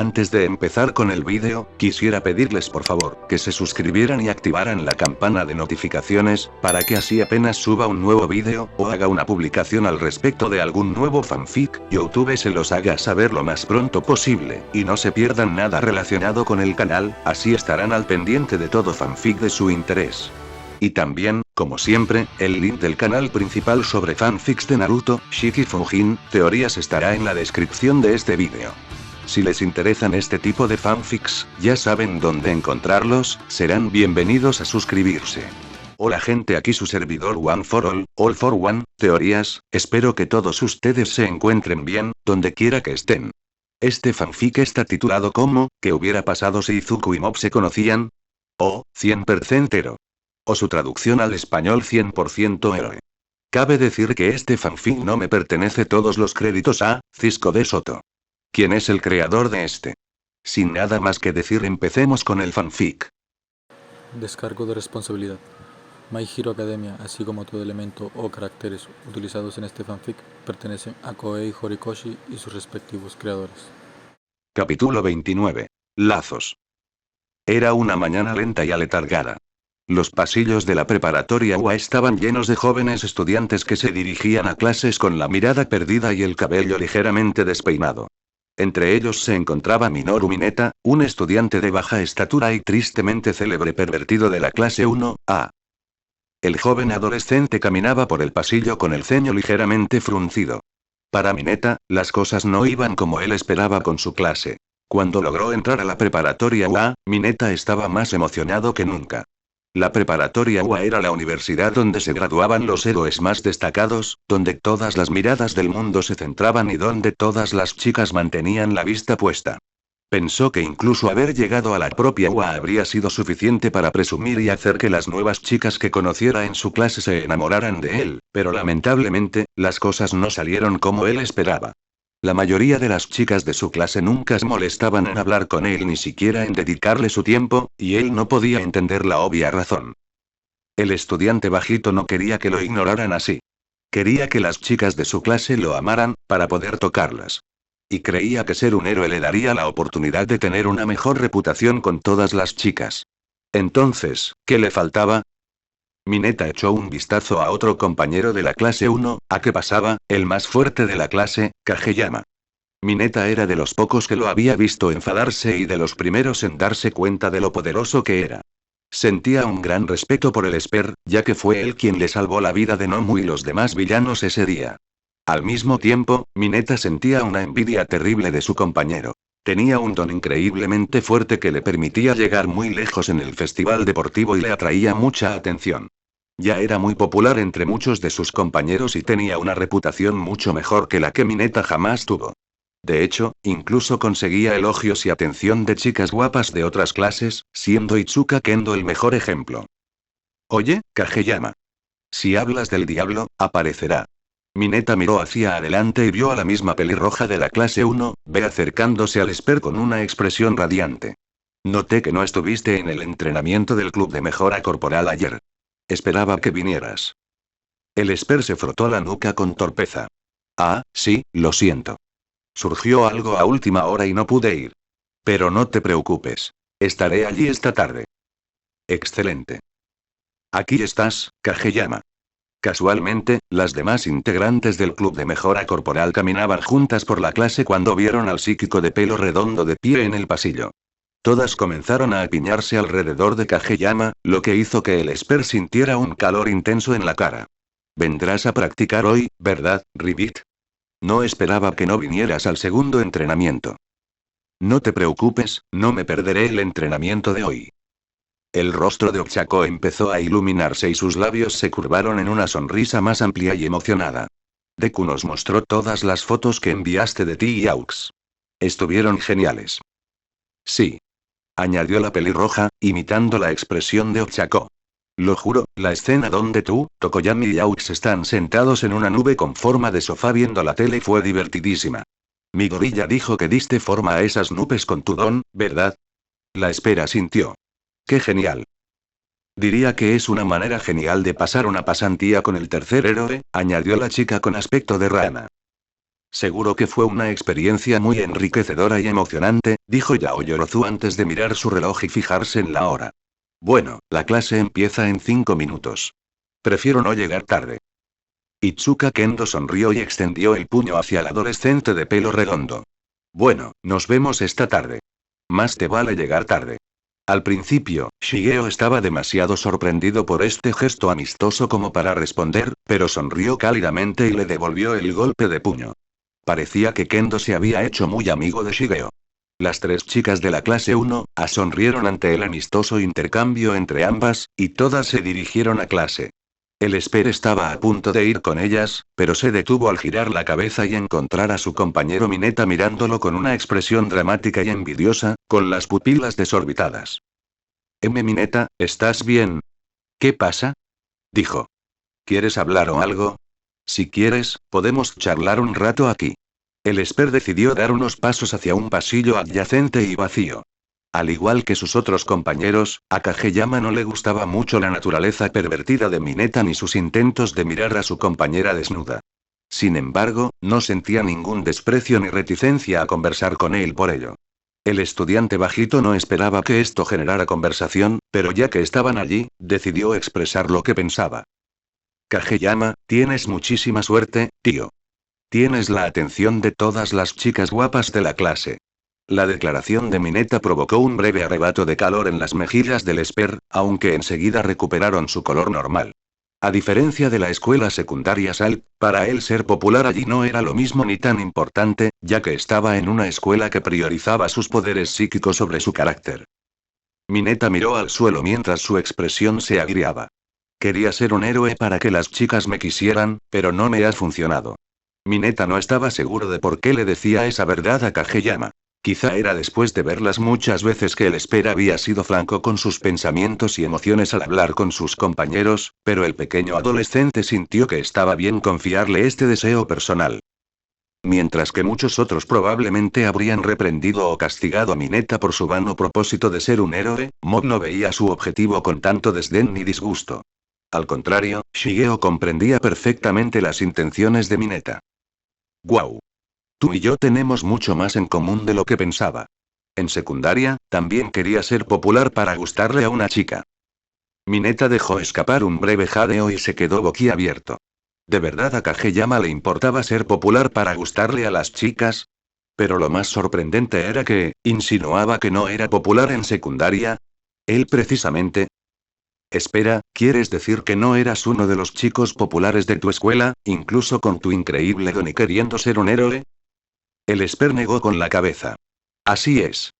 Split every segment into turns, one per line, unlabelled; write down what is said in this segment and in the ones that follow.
Antes de empezar con el vídeo, quisiera pedirles por favor, que se suscribieran y activaran la campana de notificaciones, para que así apenas suba un nuevo vídeo, o haga una publicación al respecto de algún nuevo fanfic, YouTube se los haga saber lo más pronto posible, y no se pierdan nada relacionado con el canal, así estarán al pendiente de todo fanfic de su interés. Y también, como siempre, el link del canal principal sobre fanfics de Naruto, Shiki Fujin, teorías estará en la descripción de este vídeo. Si les interesan este tipo de fanfics, ya saben dónde encontrarlos, serán bienvenidos a suscribirse. Hola gente, aquí su servidor One for All for One, teorías, espero que todos ustedes se encuentren bien, donde quiera que estén. Este fanfic está titulado como, ¿qué hubiera pasado si Izuku y Mob se conocían? O, 100% héroe. O su traducción al español 100% héroe. Cabe decir que este fanfic no me pertenece, todos los créditos a Cisco de Soto. ¿Quién es el creador de este? Sin nada más que decir, empecemos con el fanfic.
Descargo de responsabilidad. My Hero Academia, así como todo elemento o caracteres utilizados en este fanfic, pertenecen a Koei Horikoshi y sus respectivos creadores.
Capítulo 29. Lazos. Era una mañana lenta y aletargada. Los pasillos de la preparatoria UA estaban llenos de jóvenes estudiantes que se dirigían a clases con la mirada perdida y el cabello ligeramente despeinado. Entre ellos se encontraba Minoru Mineta, un estudiante de baja estatura y tristemente célebre pervertido de la clase 1A. El joven adolescente caminaba por el pasillo con el ceño ligeramente fruncido. Para Mineta, las cosas no iban como él esperaba con su clase. Cuando logró entrar a la preparatoria UA, Mineta estaba más emocionado que nunca. La preparatoria UA era la universidad donde se graduaban los héroes más destacados, donde todas las miradas del mundo se centraban y donde todas las chicas mantenían la vista puesta. Pensó que incluso haber llegado a la propia UA habría sido suficiente para presumir y hacer que las nuevas chicas que conociera en su clase se enamoraran de él, pero lamentablemente, las cosas no salieron como él esperaba. La mayoría de las chicas de su clase nunca se molestaban en hablar con él, ni siquiera en dedicarle su tiempo, y él no podía entender la obvia razón. El estudiante bajito no quería que lo ignoraran así. Quería que las chicas de su clase lo amaran, para poder tocarlas. Y creía que ser un héroe le daría la oportunidad de tener una mejor reputación con todas las chicas. Entonces, ¿qué le faltaba? Mineta echó un vistazo a otro compañero de la clase 1, a que pasaba, el más fuerte de la clase, Kageyama. Mineta era de los pocos que lo había visto enfadarse y de los primeros en darse cuenta de lo poderoso que era. Sentía un gran respeto por el Esper, ya que fue él quien le salvó la vida de Nomu y los demás villanos ese día. Al mismo tiempo, Mineta sentía una envidia terrible de su compañero. Tenía un don increíblemente fuerte que le permitía llegar muy lejos en el festival deportivo y le atraía mucha atención. Ya era muy popular entre muchos de sus compañeros y tenía una reputación mucho mejor que la que Mineta jamás tuvo. De hecho, incluso conseguía elogios y atención de chicas guapas de otras clases, siendo Itsuka Kendo el mejor ejemplo. Oye, Kageyama. Si hablas del diablo, aparecerá. Mineta miró hacia adelante y vio a la misma pelirroja de la clase 1B acercándose al Esper con una expresión radiante. Noté que no estuviste en el entrenamiento del club de mejora corporal ayer. Esperaba que vinieras. El Esper se frotó la nuca con torpeza. Ah, sí, lo siento. Surgió algo a última hora y no pude ir. Pero no te preocupes. Estaré allí esta tarde. Excelente. Aquí estás, Kageyama. Casualmente, las demás integrantes del club de mejora corporal caminaban juntas por la clase cuando vieron al psíquico de pelo redondo de pie en el pasillo. Todas comenzaron a apiñarse alrededor de Kageyama, lo que hizo que el Esper sintiera un calor intenso en la cara. Vendrás a practicar hoy, ¿verdad, Ribbit? No esperaba que no vinieras al segundo entrenamiento. No te preocupes, no me perderé el entrenamiento de hoy. El rostro de Ochako empezó a iluminarse y sus labios se curvaron en una sonrisa más amplia y emocionada. Deku nos mostró todas las fotos que enviaste de ti y Aux. Estuvieron geniales. Sí. Añadió la pelirroja, imitando la expresión de Ochako. Lo juro, la escena donde tú, Tokoyami y Aux están sentados en una nube con forma de sofá viendo la tele fue divertidísima. Mi gorilla dijo que diste forma a esas nubes con tu don, ¿verdad? La espera sintió. ¡Qué genial! Diría que es una manera genial de pasar una pasantía con el tercer héroe, añadió la chica con aspecto de rana. Seguro que fue una experiencia muy enriquecedora y emocionante, dijo Yao Yorozu antes de mirar su reloj y fijarse en la hora. Bueno, la clase empieza en 5 minutos. Prefiero no llegar tarde. Itsuka Kendo sonrió y extendió el puño hacia el adolescente de pelo redondo. Bueno, nos vemos esta tarde. Más te vale llegar tarde. Al principio, Shigeo estaba demasiado sorprendido por este gesto amistoso como para responder, pero sonrió cálidamente y le devolvió el golpe de puño. Parecía que Kendo se había hecho muy amigo de Shigeo. Las 3 chicas de la clase 1A sonrieron ante el amistoso intercambio entre ambas, y todas se dirigieron a clase. El Esper estaba a punto de ir con ellas, pero se detuvo al girar la cabeza y encontrar a su compañero Mineta mirándolo con una expresión dramática y envidiosa, con las pupilas desorbitadas. Mineta, ¿estás bien? ¿Qué pasa? Dijo. ¿Quieres hablar o algo? Si quieres, podemos charlar un rato aquí. El Esper decidió dar unos pasos hacia un pasillo adyacente y vacío. Al igual que sus otros compañeros, a Kageyama no le gustaba mucho la naturaleza pervertida de Mineta ni sus intentos de mirar a su compañera desnuda. Sin embargo, no sentía ningún desprecio ni reticencia a conversar con él por ello. El estudiante bajito no esperaba que esto generara conversación, pero ya que estaban allí, decidió expresar lo que pensaba. Kageyama, tienes muchísima suerte, tío. Tienes la atención de todas las chicas guapas de la clase. La declaración de Mineta provocó un breve arrebato de calor en las mejillas del Esper, aunque enseguida recuperaron su color normal. A diferencia de la escuela secundaria Salt, para él ser popular allí no era lo mismo ni tan importante, ya que estaba en una escuela que priorizaba sus poderes psíquicos sobre su carácter. Mineta miró al suelo mientras su expresión se agriaba. Quería ser un héroe para que las chicas me quisieran, pero no me ha funcionado. Mineta no estaba seguro de por qué le decía esa verdad a Kageyama. Quizá era después de verlas muchas veces que el Esper había sido franco con sus pensamientos y emociones al hablar con sus compañeros, pero el pequeño adolescente sintió que estaba bien confiarle este deseo personal. Mientras que muchos otros probablemente habrían reprendido o castigado a Mineta por su vano propósito de ser un héroe, Mob no veía su objetivo con tanto desdén ni disgusto. Al contrario, Shigeo comprendía perfectamente las intenciones de Mineta. ¡Guau! Tú y yo tenemos mucho más en común de lo que pensaba. En secundaria, también quería ser popular para gustarle a una chica. Mineta dejó escapar un breve jadeo y se quedó boquiabierto. ¿De verdad a Kageyama le importaba ser popular para gustarle a las chicas? Pero lo más sorprendente era que, insinuaba que no era popular en secundaria. Él precisamente. Espera, ¿quieres decir que no eras uno de los chicos populares de tu escuela, incluso con tu increíble don y queriendo ser un héroe? El Esper negó con la cabeza. Así es.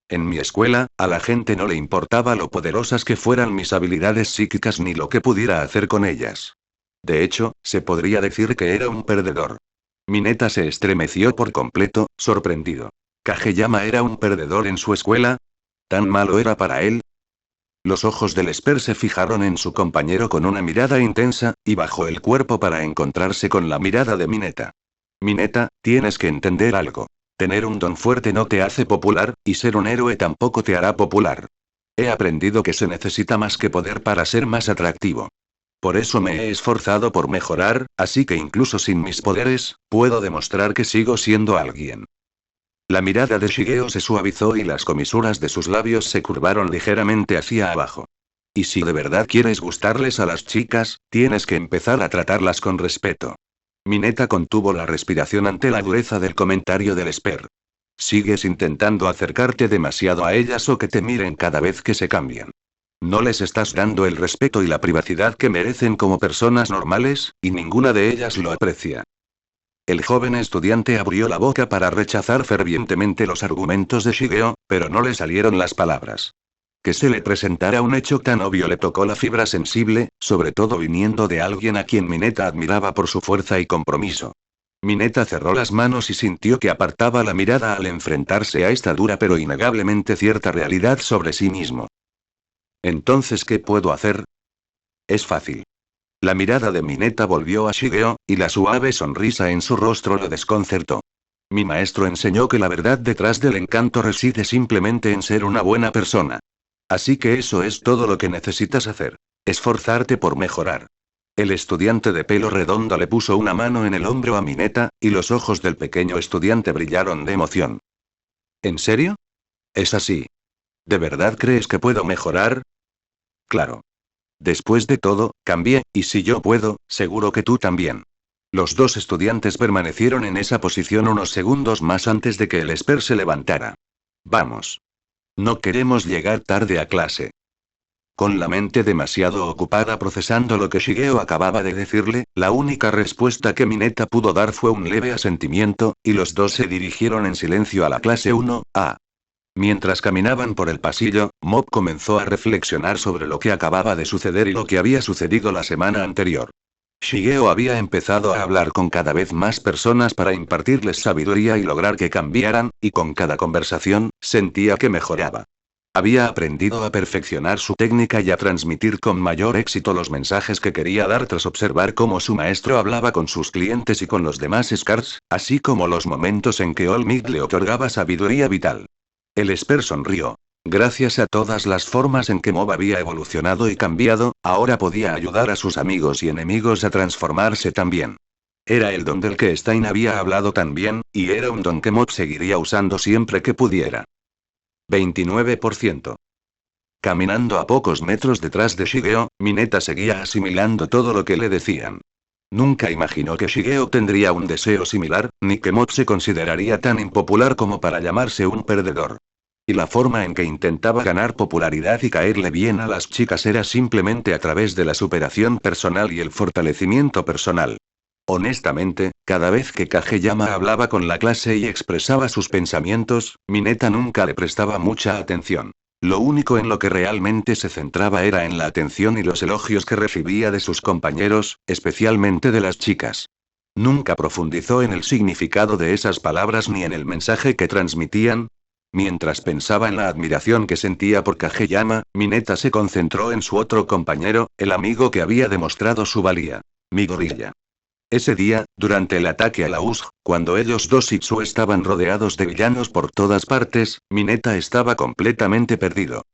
En mi escuela, a la gente no le importaba lo poderosas que fueran mis habilidades psíquicas ni lo que pudiera hacer con ellas. De hecho, se podría decir que era un perdedor. Mineta se estremeció por completo, sorprendido. ¿Kageyama era un perdedor en su escuela? ¿Tan malo era para él? Los ojos del Esper se fijaron en su compañero con una mirada intensa, y bajó el cuerpo para encontrarse con la mirada de Mineta. Mineta, tienes que entender algo. Tener un don fuerte no te hace popular, y ser un héroe tampoco te hará popular. He aprendido que se necesita más que poder para ser más atractivo. Por eso me he esforzado por mejorar, así que incluso sin mis poderes, puedo demostrar que sigo siendo alguien. La mirada de Shigeo se suavizó y las comisuras de sus labios se curvaron ligeramente hacia abajo. Y si de verdad quieres gustarles a las chicas, tienes que empezar a tratarlas con respeto. Mineta contuvo la respiración ante la dureza del comentario del Esper. ¿Sigues intentando acercarte demasiado a ellas o que te miren cada vez que se cambian? No les estás dando el respeto y la privacidad que merecen como personas normales, y ninguna de ellas lo aprecia. El joven estudiante abrió la boca para rechazar fervientemente los argumentos de Shigeo, pero no le salieron las palabras. Que se le presentara un hecho tan obvio le tocó la fibra sensible, sobre todo viniendo de alguien a quien Mineta admiraba por su fuerza y compromiso. Mineta cerró las manos y sintió que apartaba la mirada al enfrentarse a esta dura pero innegablemente cierta realidad sobre sí mismo. ¿Entonces qué puedo hacer? Es fácil. La mirada de Mineta volvió a Shigeo, y la suave sonrisa en su rostro lo desconcertó. Mi maestro enseñó que la verdad detrás del encanto reside simplemente en ser una buena persona. Así que eso es todo lo que necesitas hacer. Esforzarte por mejorar. El estudiante de pelo redondo le puso una mano en el hombro a Mineta, y los ojos del pequeño estudiante brillaron de emoción. ¿En serio? Es así. ¿De verdad crees que puedo mejorar? Claro. Después de todo, cambié, y si yo puedo, seguro que tú también. Los dos estudiantes permanecieron en esa posición unos segundos más antes de que el Esper se levantara. Vamos. No queremos llegar tarde a clase. Con la mente demasiado ocupada procesando lo que Shigeo acababa de decirle, la única respuesta que Mineta pudo dar fue un leve asentimiento, y los dos se dirigieron en silencio a la clase 1A. Mientras caminaban por el pasillo, Mob comenzó a reflexionar sobre lo que acababa de suceder y lo que había sucedido la semana anterior. Shigeo había empezado a hablar con cada vez más personas para impartirles sabiduría y lograr que cambiaran, y con cada conversación, sentía que mejoraba. Había aprendido a perfeccionar su técnica y a transmitir con mayor éxito los mensajes que quería dar tras observar cómo su maestro hablaba con sus clientes y con los demás Scars, así como los momentos en que Olmig le otorgaba sabiduría vital. El Esper sonrió. Gracias a todas las formas en que Mob había evolucionado y cambiado, ahora podía ayudar a sus amigos y enemigos a transformarse también. Era el don del que Stein había hablado también, y era un don que Mob seguiría usando siempre que pudiera. 29%. Caminando a pocos metros detrás de Shigeo, Mineta seguía asimilando todo lo que le decían. Nunca imaginó que Shigeo tendría un deseo similar, ni que Mob se consideraría tan impopular como para llamarse un perdedor. Y la forma en que intentaba ganar popularidad y caerle bien a las chicas era simplemente a través de la superación personal y el fortalecimiento personal. Honestamente, cada vez que Kageyama hablaba con la clase y expresaba sus pensamientos, Mineta nunca le prestaba mucha atención. Lo único en lo que realmente se centraba era en la atención y los elogios que recibía de sus compañeros, especialmente de las chicas. Nunca profundizó en el significado de esas palabras ni en el mensaje que transmitían. Mientras pensaba en la admiración que sentía por Kageyama, Mineta se concentró en su otro compañero, el amigo que había demostrado su valía. Midoriya. Ese día, durante el ataque a la USG, cuando ellos dos y Tsu estaban rodeados de villanos por todas partes, Mineta estaba completamente perdido.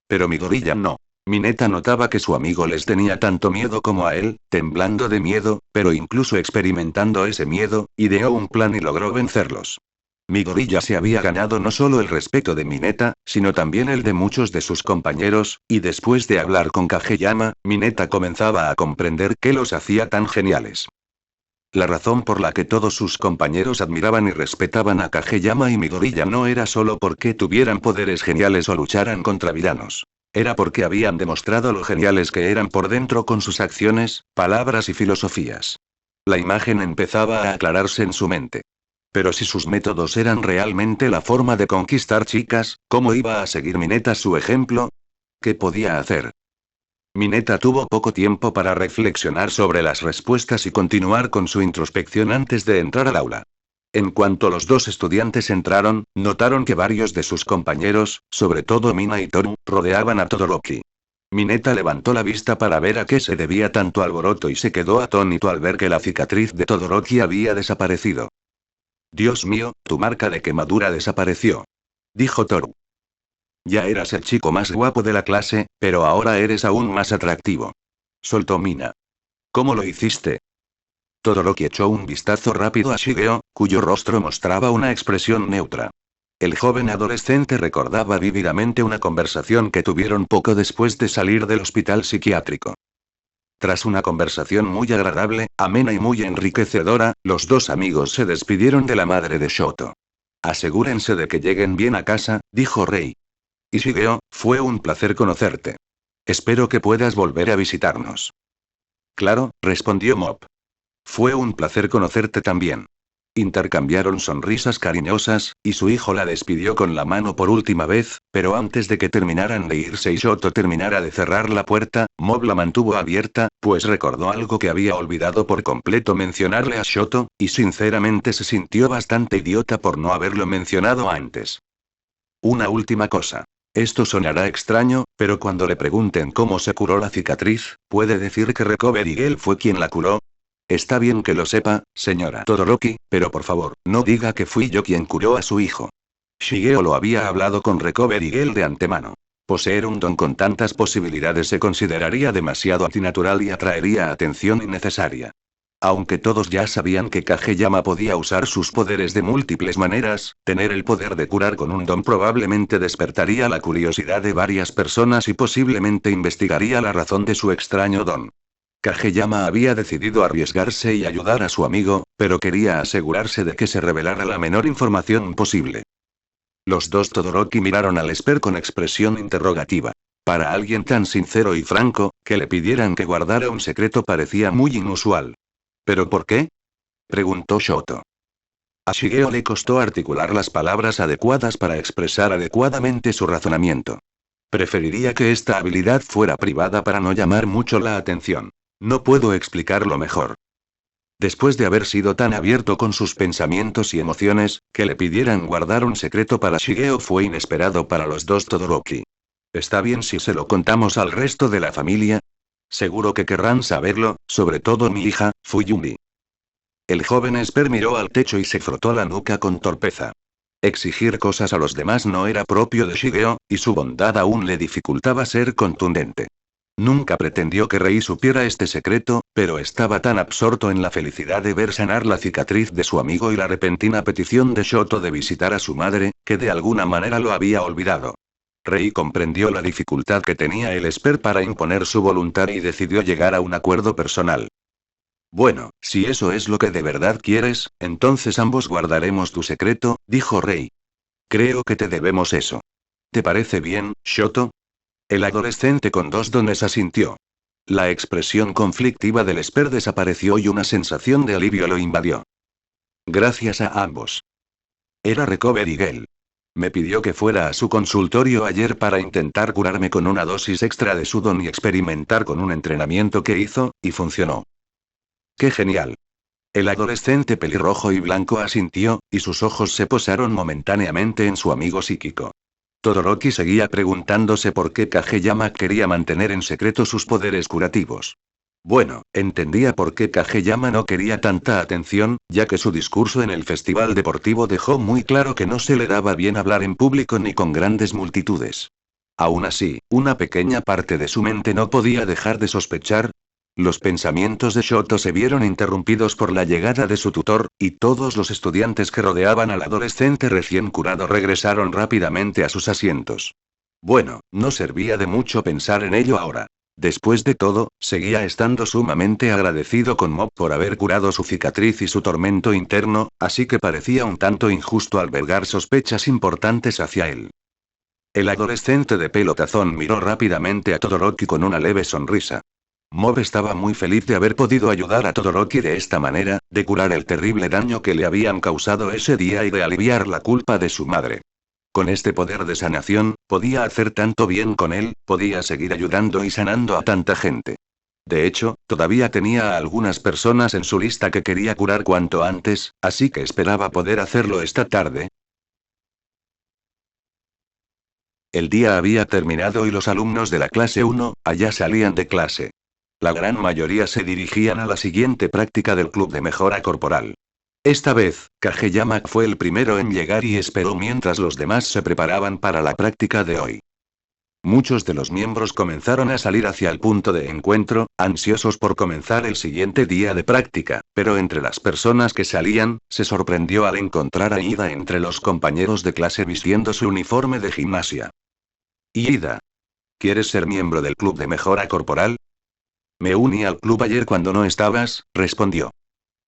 Pero Midoriya no. Mineta notaba que su amigo les tenía tanto miedo como a él, temblando de miedo, pero incluso experimentando ese miedo, ideó un plan y logró vencerlos. Midoriya se había ganado no solo el respeto de Mineta, sino también el de muchos de sus compañeros, y después de hablar con Kageyama, Mineta comenzaba a comprender qué los hacía tan geniales. La razón por la que todos sus compañeros admiraban y respetaban a Kageyama y Midoriya no era solo porque tuvieran poderes geniales o lucharan contra villanos. Era porque habían demostrado lo geniales que eran por dentro con sus acciones, palabras y filosofías. La imagen empezaba a aclararse en su mente. Pero si sus métodos eran realmente la forma de conquistar chicas, ¿cómo iba a seguir Mineta su ejemplo? ¿Qué podía hacer? Mineta tuvo poco tiempo para reflexionar sobre las respuestas y continuar con su introspección antes de entrar al aula. En cuanto los dos estudiantes entraron, notaron que varios de sus compañeros, sobre todo Mina y Toru, rodeaban a Todoroki. Mineta levantó la vista para ver a qué se debía tanto alboroto y se quedó atónito al ver que la cicatriz de Todoroki había desaparecido. Dios mío, tu marca de quemadura desapareció. Dijo Toru. Ya eras el chico más guapo de la clase, pero ahora eres aún más atractivo. Soltó Mina. ¿Cómo lo hiciste? Todoroki echó un vistazo rápido a Shigeo, cuyo rostro mostraba una expresión neutra. El joven adolescente recordaba vívidamente una conversación que tuvieron poco después de salir del hospital psiquiátrico. Tras una conversación muy agradable, amena y muy enriquecedora, los dos amigos se despidieron de la madre de Shoto. Asegúrense de que lleguen bien a casa, dijo Rei. Y Shigeo, fue un placer conocerte. Espero que puedas volver a visitarnos. Claro, respondió Mob. Fue un placer conocerte también. Intercambiaron sonrisas cariñosas, y su hijo la despidió con la mano por última vez, pero antes de que terminaran de irse y Shoto terminara de cerrar la puerta, Mob la mantuvo abierta, pues recordó algo que había olvidado por completo mencionarle a Shoto, y sinceramente se sintió bastante idiota por no haberlo mencionado antes. Una última cosa. Esto sonará extraño, pero cuando le pregunten cómo se curó la cicatriz, ¿puede decir que Recover Eagle fue quien la curó? Está bien que lo sepa, señora Todoroki, pero por favor, no diga que fui yo quien curó a su hijo. Shigeo lo había hablado con Recover Eagle de antemano. Poseer un don con tantas posibilidades se consideraría demasiado antinatural y atraería atención innecesaria. Aunque todos ya sabían que Kageyama podía usar sus poderes de múltiples maneras, tener el poder de curar con un don probablemente despertaría la curiosidad de varias personas y posiblemente investigaría la razón de su extraño don. Kageyama había decidido arriesgarse y ayudar a su amigo, pero quería asegurarse de que se revelara la menor información posible. Los dos Todoroki miraron al Esper con expresión interrogativa. Para alguien tan sincero y franco, que le pidieran que guardara un secreto parecía muy inusual. ¿Pero por qué?, preguntó Shoto. A Shigeo le costó articular las palabras adecuadas para expresar adecuadamente su razonamiento. Preferiría que esta habilidad fuera privada para no llamar mucho la atención. No puedo explicarlo mejor. Después de haber sido tan abierto con sus pensamientos y emociones, que le pidieran guardar un secreto para Shigeo fue inesperado para los dos Todoroki. ¿Está bien si se lo contamos al resto de la familia? Seguro que querrán saberlo, sobre todo mi hija, Fuyumi. El joven Esper miró al techo y se frotó la nuca con torpeza. Exigir cosas a los demás no era propio de Shigeo, y su bondad aún le dificultaba ser contundente. Nunca pretendió que Rei supiera este secreto, pero estaba tan absorto en la felicidad de ver sanar la cicatriz de su amigo y la repentina petición de Shoto de visitar a su madre, que de alguna manera lo había olvidado. Rei comprendió la dificultad que tenía el Esper para imponer su voluntad y decidió llegar a un acuerdo personal. Bueno, si eso es lo que de verdad quieres, entonces ambos guardaremos tu secreto, dijo Rei. Creo que te debemos eso. ¿Te parece bien, Shoto? El adolescente con dos dones asintió. La expresión conflictiva del Esper desapareció y una sensación de alivio lo invadió. Gracias a ambos. Era Recovery Girl. Me pidió que fuera a su consultorio ayer para intentar curarme con una dosis extra de su don y experimentar con un entrenamiento que hizo, y funcionó. ¡Qué genial! El adolescente pelirrojo y blanco asintió, y sus ojos se posaron momentáneamente en su amigo psíquico. Todoroki seguía preguntándose por qué Kageyama quería mantener en secreto sus poderes curativos. Bueno, entendía por qué Kageyama no quería tanta atención, ya que su discurso en el festival deportivo dejó muy claro que no se le daba bien hablar en público ni con grandes multitudes. Aún así, una pequeña parte de su mente no podía dejar de sospechar. Los pensamientos de Shoto se vieron interrumpidos por la llegada de su tutor, y todos los estudiantes que rodeaban al adolescente recién curado regresaron rápidamente a sus asientos. Bueno, no servía de mucho pensar en ello ahora. Después de todo, seguía estando sumamente agradecido con Mob por haber curado su cicatriz y su tormento interno, así que parecía un tanto injusto albergar sospechas importantes hacia él. El adolescente de pelo tazón miró rápidamente a Todoroki con una leve sonrisa. Mob estaba muy feliz de haber podido ayudar a Todoroki de esta manera, de curar el terrible daño que le habían causado ese día y de aliviar la culpa de su madre. Con este poder de sanación, podía hacer tanto bien con él, podía seguir ayudando y sanando a tanta gente. De hecho, todavía tenía a algunas personas en su lista que quería curar cuanto antes, así que esperaba poder hacerlo esta tarde. El día había terminado y los alumnos de la clase 1, allá salían de clase. La gran mayoría se dirigían a la siguiente práctica del club de mejora corporal. Esta vez, Kageyama fue el primero en llegar y esperó mientras los demás se preparaban para la práctica de hoy. Muchos de los miembros comenzaron a salir hacia el punto de encuentro, ansiosos por comenzar el siguiente día de práctica, pero entre las personas que salían, se sorprendió al encontrar a Ida entre los compañeros de clase vistiendo su uniforme de gimnasia. Ida, ¿quieres ser miembro del club de mejora corporal? Me uní al club ayer cuando no estabas, respondió.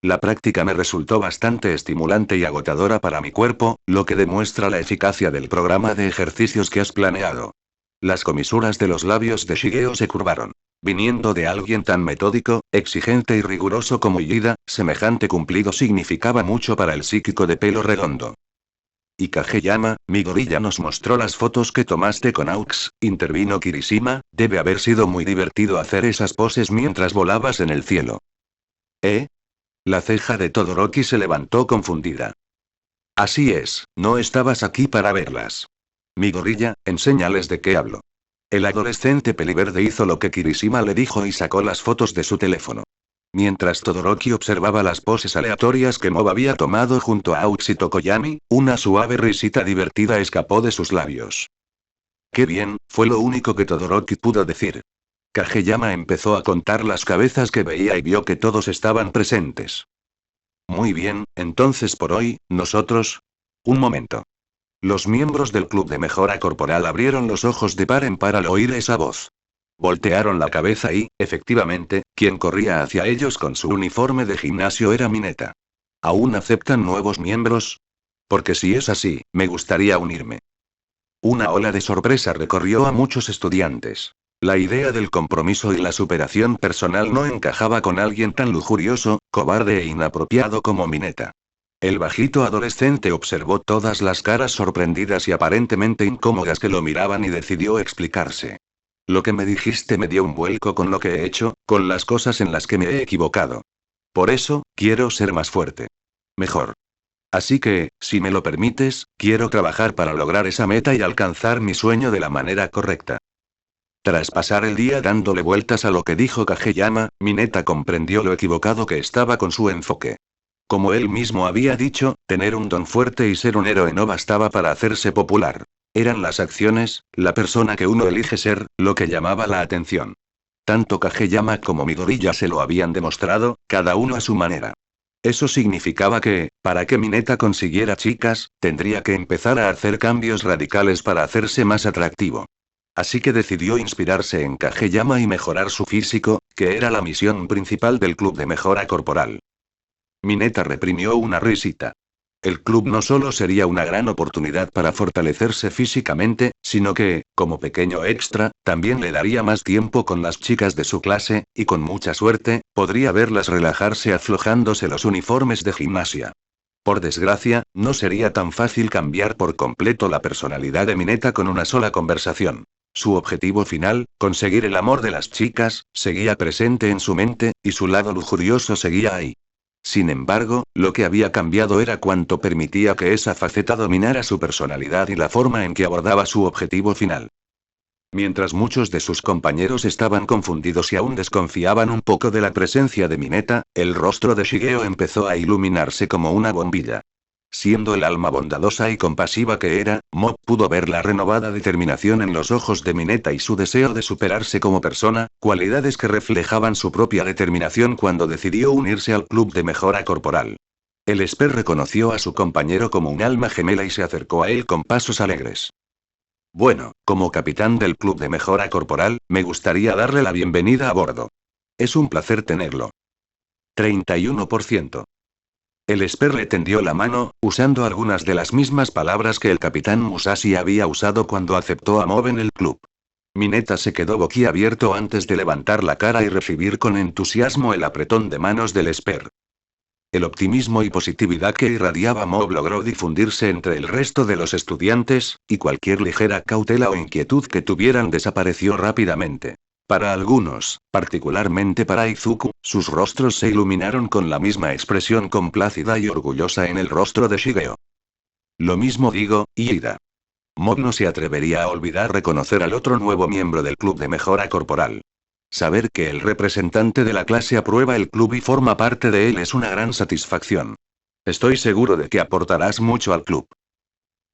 La práctica me resultó bastante estimulante y agotadora para mi cuerpo, lo que demuestra la eficacia del programa de ejercicios que has planeado. Las comisuras de los labios de Shigeo se curvaron. Viniendo de alguien tan metódico, exigente y riguroso como Ida, semejante cumplido significaba mucho para el psíquico de pelo redondo. Y Kageyama, mi gorilla nos mostró las fotos que tomaste con Aux, intervino Kirishima, debe haber sido muy divertido hacer esas poses mientras volabas en el cielo. ¿Eh? La ceja de Todoroki se levantó confundida. Así es, no estabas aquí para verlas. Mi gorilla, enséñales de qué hablo. El adolescente peliverde hizo lo que Kirishima le dijo y sacó las fotos de su teléfono. Mientras Todoroki observaba las poses aleatorias que Mob había tomado junto a Aux y Tokoyami, una suave risita divertida escapó de sus labios. Qué bien, fue lo único que Todoroki pudo decir. Kageyama empezó a contar las cabezas que veía y vio que todos estaban presentes. Muy bien, entonces por hoy, nosotros... Un momento. Los miembros del club de mejora corporal abrieron los ojos de par en par al oír esa voz. Voltearon la cabeza y, efectivamente, quien corría hacia ellos con su uniforme de gimnasio era Mineta. ¿Aún aceptan nuevos miembros? Porque si es así, me gustaría unirme. Una ola de sorpresa recorrió a muchos estudiantes. La idea del compromiso y la superación personal no encajaba con alguien tan lujurioso, cobarde e inapropiado como Mineta. El bajito adolescente observó todas las caras sorprendidas y aparentemente incómodas que lo miraban y decidió explicarse. Lo que me dijiste me dio un vuelco con lo que he hecho, con las cosas en las que me he equivocado. Por eso, quiero ser más fuerte. Mejor. Así que, si me lo permites, quiero trabajar para lograr esa meta y alcanzar mi sueño de la manera correcta. Tras pasar el día dándole vueltas a lo que dijo Kageyama, Mineta comprendió lo equivocado que estaba con su enfoque. Como él mismo había dicho, tener un don fuerte y ser un héroe no bastaba para hacerse popular. Eran las acciones, la persona que uno elige ser, lo que llamaba la atención. Tanto Kageyama como Midori ya se lo habían demostrado, cada uno a su manera. Eso significaba que, para que Mineta consiguiera chicas, tendría que empezar a hacer cambios radicales para hacerse más atractivo. Así que decidió inspirarse en Kageyama y mejorar su físico, que era la misión principal del club de mejora corporal. Mineta reprimió una risita. El club no solo sería una gran oportunidad para fortalecerse físicamente, sino que, como pequeño extra, también le daría más tiempo con las chicas de su clase, y con mucha suerte, podría verlas relajarse aflojándose los uniformes de gimnasia. Por desgracia, no sería tan fácil cambiar por completo la personalidad de Mineta con una sola conversación. Su objetivo final, conseguir el amor de las chicas, seguía presente en su mente, y su lado lujurioso seguía ahí. Sin embargo, lo que había cambiado era cuánto permitía que esa faceta dominara su personalidad y la forma en que abordaba su objetivo final. Mientras muchos de sus compañeros estaban confundidos y aún desconfiaban un poco de la presencia de Mineta, el rostro de Shigeo empezó a iluminarse como una bombilla. Siendo el alma bondadosa y compasiva que era, Mob pudo ver la renovada determinación en los ojos de Mineta y su deseo de superarse como persona, cualidades que reflejaban su propia determinación cuando decidió unirse al club de mejora corporal. El Esper reconoció a su compañero como un alma gemela y se acercó a él con pasos alegres. Bueno, como capitán del club de mejora corporal, me gustaría darle la bienvenida a bordo. Es un placer tenerlo. 31%. El Esper le tendió la mano, usando algunas de las mismas palabras que el capitán Musashi había usado cuando aceptó a Mob en el club. Mineta se quedó boquiabierto antes de levantar la cara y recibir con entusiasmo el apretón de manos del Esper. El optimismo y positividad que irradiaba Mob logró difundirse entre el resto de los estudiantes, y cualquier ligera cautela o inquietud que tuvieran desapareció rápidamente. Para algunos, particularmente para Izuku, sus rostros se iluminaron con la misma expresión complacida y orgullosa en el rostro de Shigeo. Lo mismo digo, Iida. Mob no se atrevería a olvidar reconocer al otro nuevo miembro del club de mejora corporal. Saber que el representante de la clase aprueba el club y forma parte de él es una gran satisfacción. Estoy seguro de que aportarás mucho al club.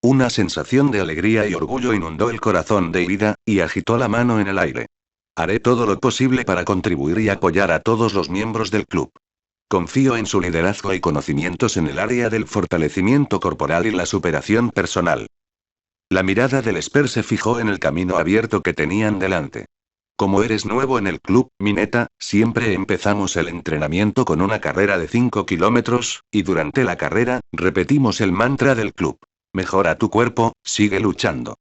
Una sensación de alegría y orgullo inundó el corazón de Iida, y agitó la mano en el aire. Haré todo lo posible para contribuir y apoyar a todos los miembros del club. Confío en su liderazgo y conocimientos en el área del fortalecimiento corporal y la superación personal. La mirada del Esper se fijó en el camino abierto que tenían delante. Como eres nuevo en el club, Mineta, siempre empezamos el entrenamiento con una carrera de 5 kilómetros, y durante la carrera, repetimos el mantra del club. Mejora tu cuerpo, sigue luchando.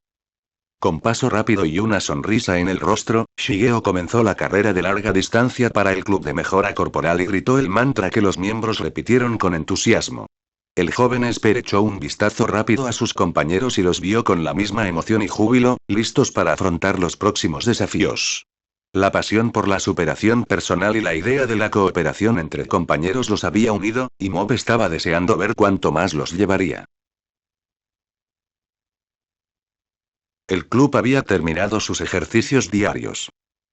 Con paso rápido y una sonrisa en el rostro, Shigeo comenzó la carrera de larga distancia para el club de mejora corporal y gritó el mantra que los miembros repitieron con entusiasmo. El joven Esper echó un vistazo rápido a sus compañeros y los vio con la misma emoción y júbilo, listos para afrontar los próximos desafíos. La pasión por la superación personal y la idea de la cooperación entre compañeros los había unido, y Mob estaba deseando ver cuánto más los llevaría. El club había terminado sus ejercicios diarios.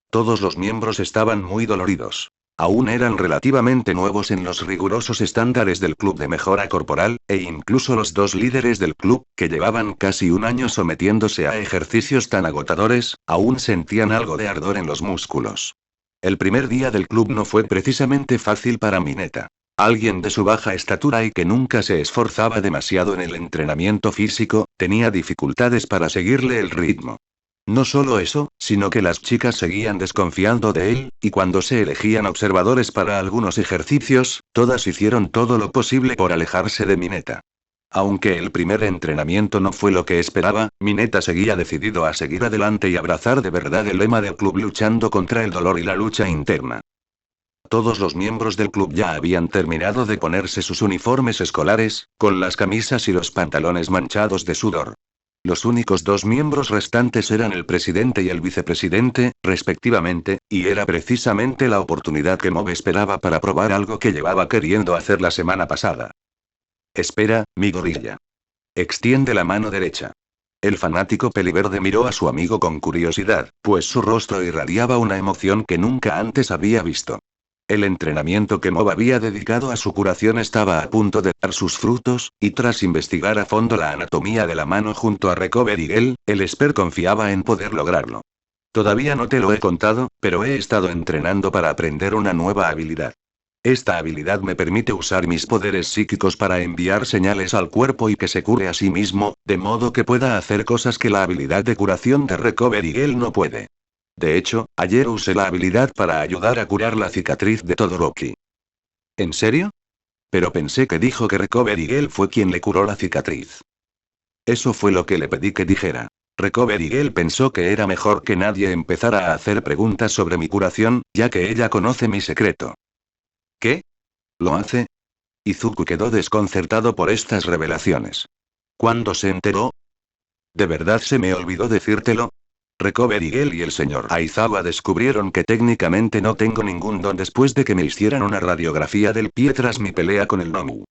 Todos los miembros estaban muy doloridos. Aún eran relativamente nuevos en los rigurosos estándares del club de mejora corporal, e incluso los dos líderes del club, que llevaban casi un año sometiéndose a ejercicios tan agotadores, aún sentían algo de ardor en los músculos. El primer día del club no fue precisamente fácil para Mineta. Alguien de su baja estatura y que nunca se esforzaba demasiado en el entrenamiento físico, tenía dificultades para seguirle el ritmo. No solo eso, sino que las chicas seguían desconfiando de él, y cuando se elegían observadores para algunos ejercicios, todas hicieron todo lo posible por alejarse de Mineta. Aunque el primer entrenamiento no fue lo que esperaba, Mineta seguía decidido a seguir adelante y abrazar de verdad el lema del club luchando contra el dolor y la lucha interna. Todos los miembros del club ya habían terminado de ponerse sus uniformes escolares, con las camisas y los pantalones manchados de sudor. Los únicos dos miembros restantes eran el presidente y el vicepresidente, respectivamente, y era precisamente la oportunidad que Mob esperaba para probar algo que llevaba queriendo hacer la semana pasada. Espera, mi gorilla. Extiende la mano derecha. El fanático peliverde miró a su amigo con curiosidad, pues su rostro irradiaba una emoción que nunca antes había visto. El entrenamiento que Mob había dedicado a su curación estaba a punto de dar sus frutos, y tras investigar a fondo la anatomía de la mano junto a Recover Eagle, el Esper confiaba en poder lograrlo. Todavía no te lo he contado, pero he estado entrenando para aprender una nueva habilidad. Esta habilidad me permite usar mis poderes psíquicos para enviar señales al cuerpo y que se cure a sí mismo, de modo que pueda hacer cosas que la habilidad de curación de Recover Eagle no puede. De hecho, ayer usé la habilidad para ayudar a curar la cicatriz de Todoroki. ¿En serio? Pero pensé que dijo que Recover Eagle fue quien le curó la cicatriz. Eso fue lo que le pedí que dijera. Recover Eagle pensó que era mejor que nadie empezara a hacer preguntas sobre mi curación, ya que ella conoce mi secreto. ¿Qué? ¿Lo hace? Izuku quedó desconcertado por estas revelaciones. ¿Cuándo se enteró? ¿De verdad se me olvidó decírtelo? Recover Eagle y el señor Aizawa descubrieron que técnicamente no tengo ningún don después de que me hicieran una radiografía del pie tras mi pelea con el Nomu.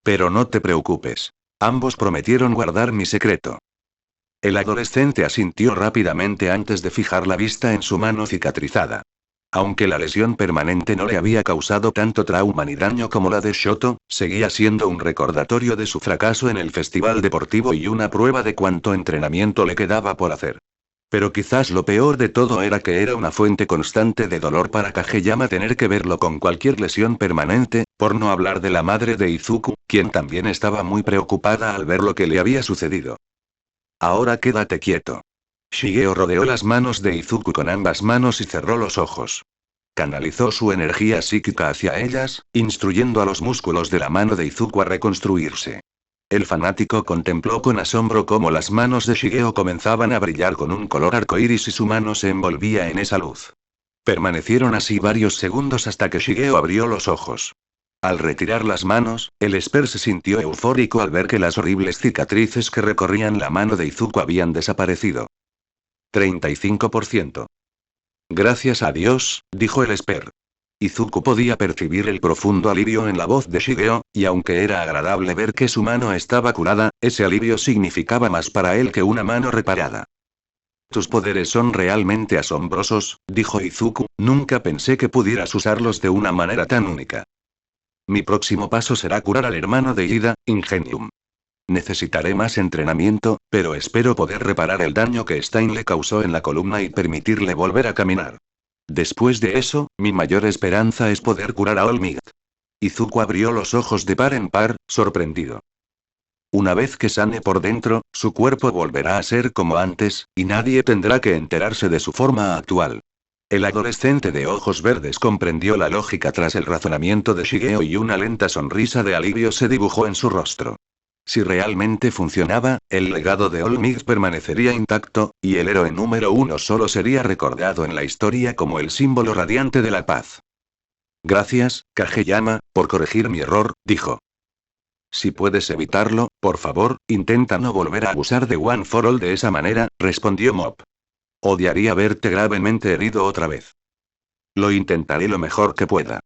Pero no te preocupes. Ambos prometieron guardar mi secreto. El adolescente asintió rápidamente antes de fijar la vista en su mano cicatrizada. Aunque la lesión permanente no le había causado tanto trauma ni daño como la de Shoto, seguía siendo un recordatorio de su fracaso en el festival deportivo y una prueba de cuánto entrenamiento le quedaba por hacer. Pero quizás lo peor de todo era que era una fuente constante de dolor para Kageyama tener que verlo con cualquier lesión permanente, por no hablar de la madre de Izuku, quien también estaba muy preocupada al ver lo que le había sucedido. Ahora quédate quieto. Shigeo rodeó las manos de Izuku con ambas manos y cerró los ojos. Canalizó su energía psíquica hacia ellas, instruyendo a los músculos de la mano de Izuku a reconstruirse. El fanático contempló con asombro cómo las manos de Shigeo comenzaban a brillar con un color arcoíris y su mano se envolvía en esa luz. Permanecieron así varios segundos hasta que Shigeo abrió los ojos. Al retirar las manos, el Esper se sintió eufórico al ver que las horribles cicatrices que recorrían la mano de Izuku habían desaparecido. 35%. Gracias a Dios, dijo el Esper. Izuku podía percibir el profundo alivio en la voz de Shigeo, y aunque era agradable ver que su mano estaba curada, ese alivio significaba más para él que una mano reparada. Tus poderes son realmente asombrosos, dijo Izuku, nunca pensé que pudieras usarlos de una manera tan única. Mi próximo paso será curar al hermano de Ida, Ingenium. Necesitaré más entrenamiento, pero espero poder reparar el daño que Stein le causó en la columna y permitirle volver a caminar. Después de eso, mi mayor esperanza es poder curar a All Might. Izuku abrió los ojos de par en par, sorprendido. Una vez que sane por dentro, su cuerpo volverá a ser como antes, y nadie tendrá que enterarse de su forma actual. El adolescente de ojos verdes comprendió la lógica tras el razonamiento de Shigeo y una lenta sonrisa de alivio se dibujó en su rostro. Si realmente funcionaba, el legado de All Might permanecería intacto, y el héroe número 1 solo sería recordado en la historia como el símbolo radiante de la paz. Gracias, Kageyama, por corregir mi error, dijo. Si puedes evitarlo, por favor, intenta no volver a abusar de One for All de esa manera, respondió Mob. Odiaría verte gravemente herido otra vez. Lo intentaré lo mejor que pueda.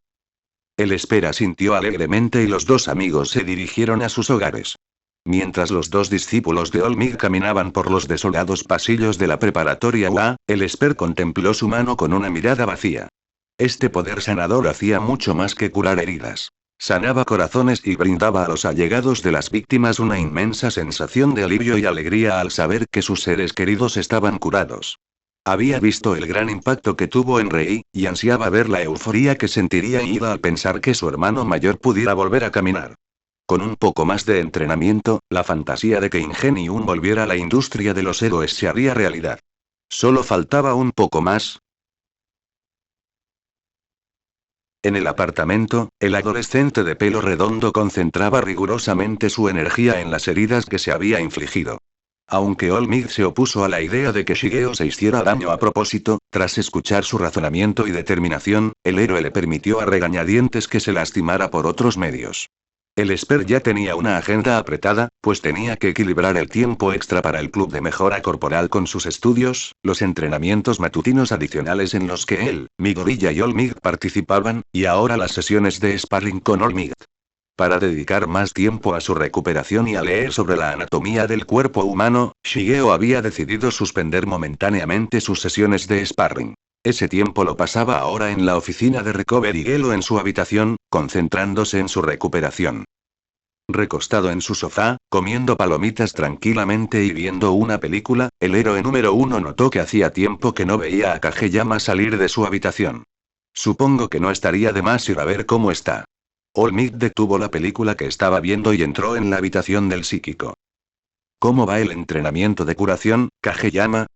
El Esper asintió alegremente y los dos amigos se dirigieron a sus hogares. Mientras los dos discípulos de All Might caminaban por los desolados pasillos de la preparatoria UA, el Esper contempló su mano con una mirada vacía. Este poder sanador hacía mucho más que curar heridas. Sanaba corazones y brindaba a los allegados de las víctimas una inmensa sensación de alivio y alegría al saber que sus seres queridos estaban curados. Había visto el gran impacto que tuvo en Rei, y ansiaba ver la euforía que sentiría Ida al pensar que su hermano mayor pudiera volver a caminar. Con un poco más de entrenamiento, la fantasía de que Ingenium volviera a la industria de los héroes se haría realidad. Solo faltaba un poco más. En el apartamento, el adolescente de pelo redondo concentraba rigurosamente su energía en las heridas que se había infligido. Aunque Olmig se opuso a la idea de que Shigeo se hiciera daño a propósito, tras escuchar su razonamiento y determinación, el héroe le permitió a regañadientes que se lastimara por otros medios. El Esper ya tenía una agenda apretada, pues tenía que equilibrar el tiempo extra para el club de mejora corporal con sus estudios, los entrenamientos matutinos adicionales en los que él, Midoriya y Olmig participaban, y ahora las sesiones de sparring con Olmig. Para dedicar más tiempo a su recuperación y a leer sobre la anatomía del cuerpo humano, Shigeo había decidido suspender momentáneamente sus sesiones de sparring. Ese tiempo lo pasaba ahora en la oficina de Recovery Gelo en su habitación, concentrándose en su recuperación. Recostado en su sofá, comiendo palomitas tranquilamente y viendo una película, el héroe número 1 notó que hacía tiempo que no veía a Kageyama salir de su habitación. Supongo que no estaría de más ir a ver cómo está. Olmig detuvo la película que estaba viendo y entró en la habitación del psíquico. ¿Cómo va el entrenamiento de curación, Kageyama?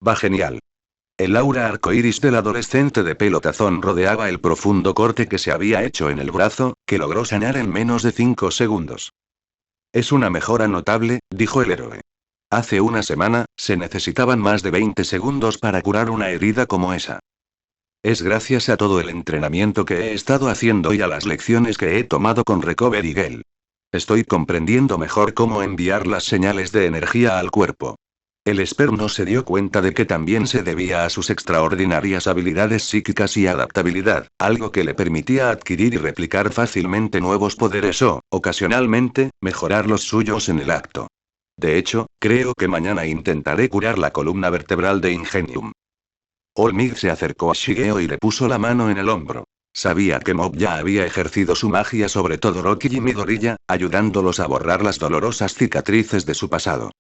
Va genial. El aura arcoíris del adolescente de pelo tazón rodeaba el profundo corte que se había hecho en el brazo, que logró sanar en menos de 5 segundos. Es una mejora notable, dijo el héroe. Hace una semana, se necesitaban más de 20 segundos para curar una herida como esa. Es gracias a todo el entrenamiento que he estado haciendo y a las lecciones que he tomado con Recovery Gel. Estoy comprendiendo mejor cómo enviar las señales de energía al cuerpo. El Esper no se dio cuenta de que también se debía a sus extraordinarias habilidades psíquicas y adaptabilidad, algo que le permitía adquirir y replicar fácilmente nuevos poderes o, ocasionalmente, mejorar los suyos en el acto. De hecho, creo que mañana intentaré curar la columna vertebral de Ingenium. Olmig se acercó a Shigeo y le puso la mano en el hombro. Sabía que Mob ya había ejercido su magia sobre Todoroki y Midoriya, ayudándolos a borrar las dolorosas cicatrices de su pasado.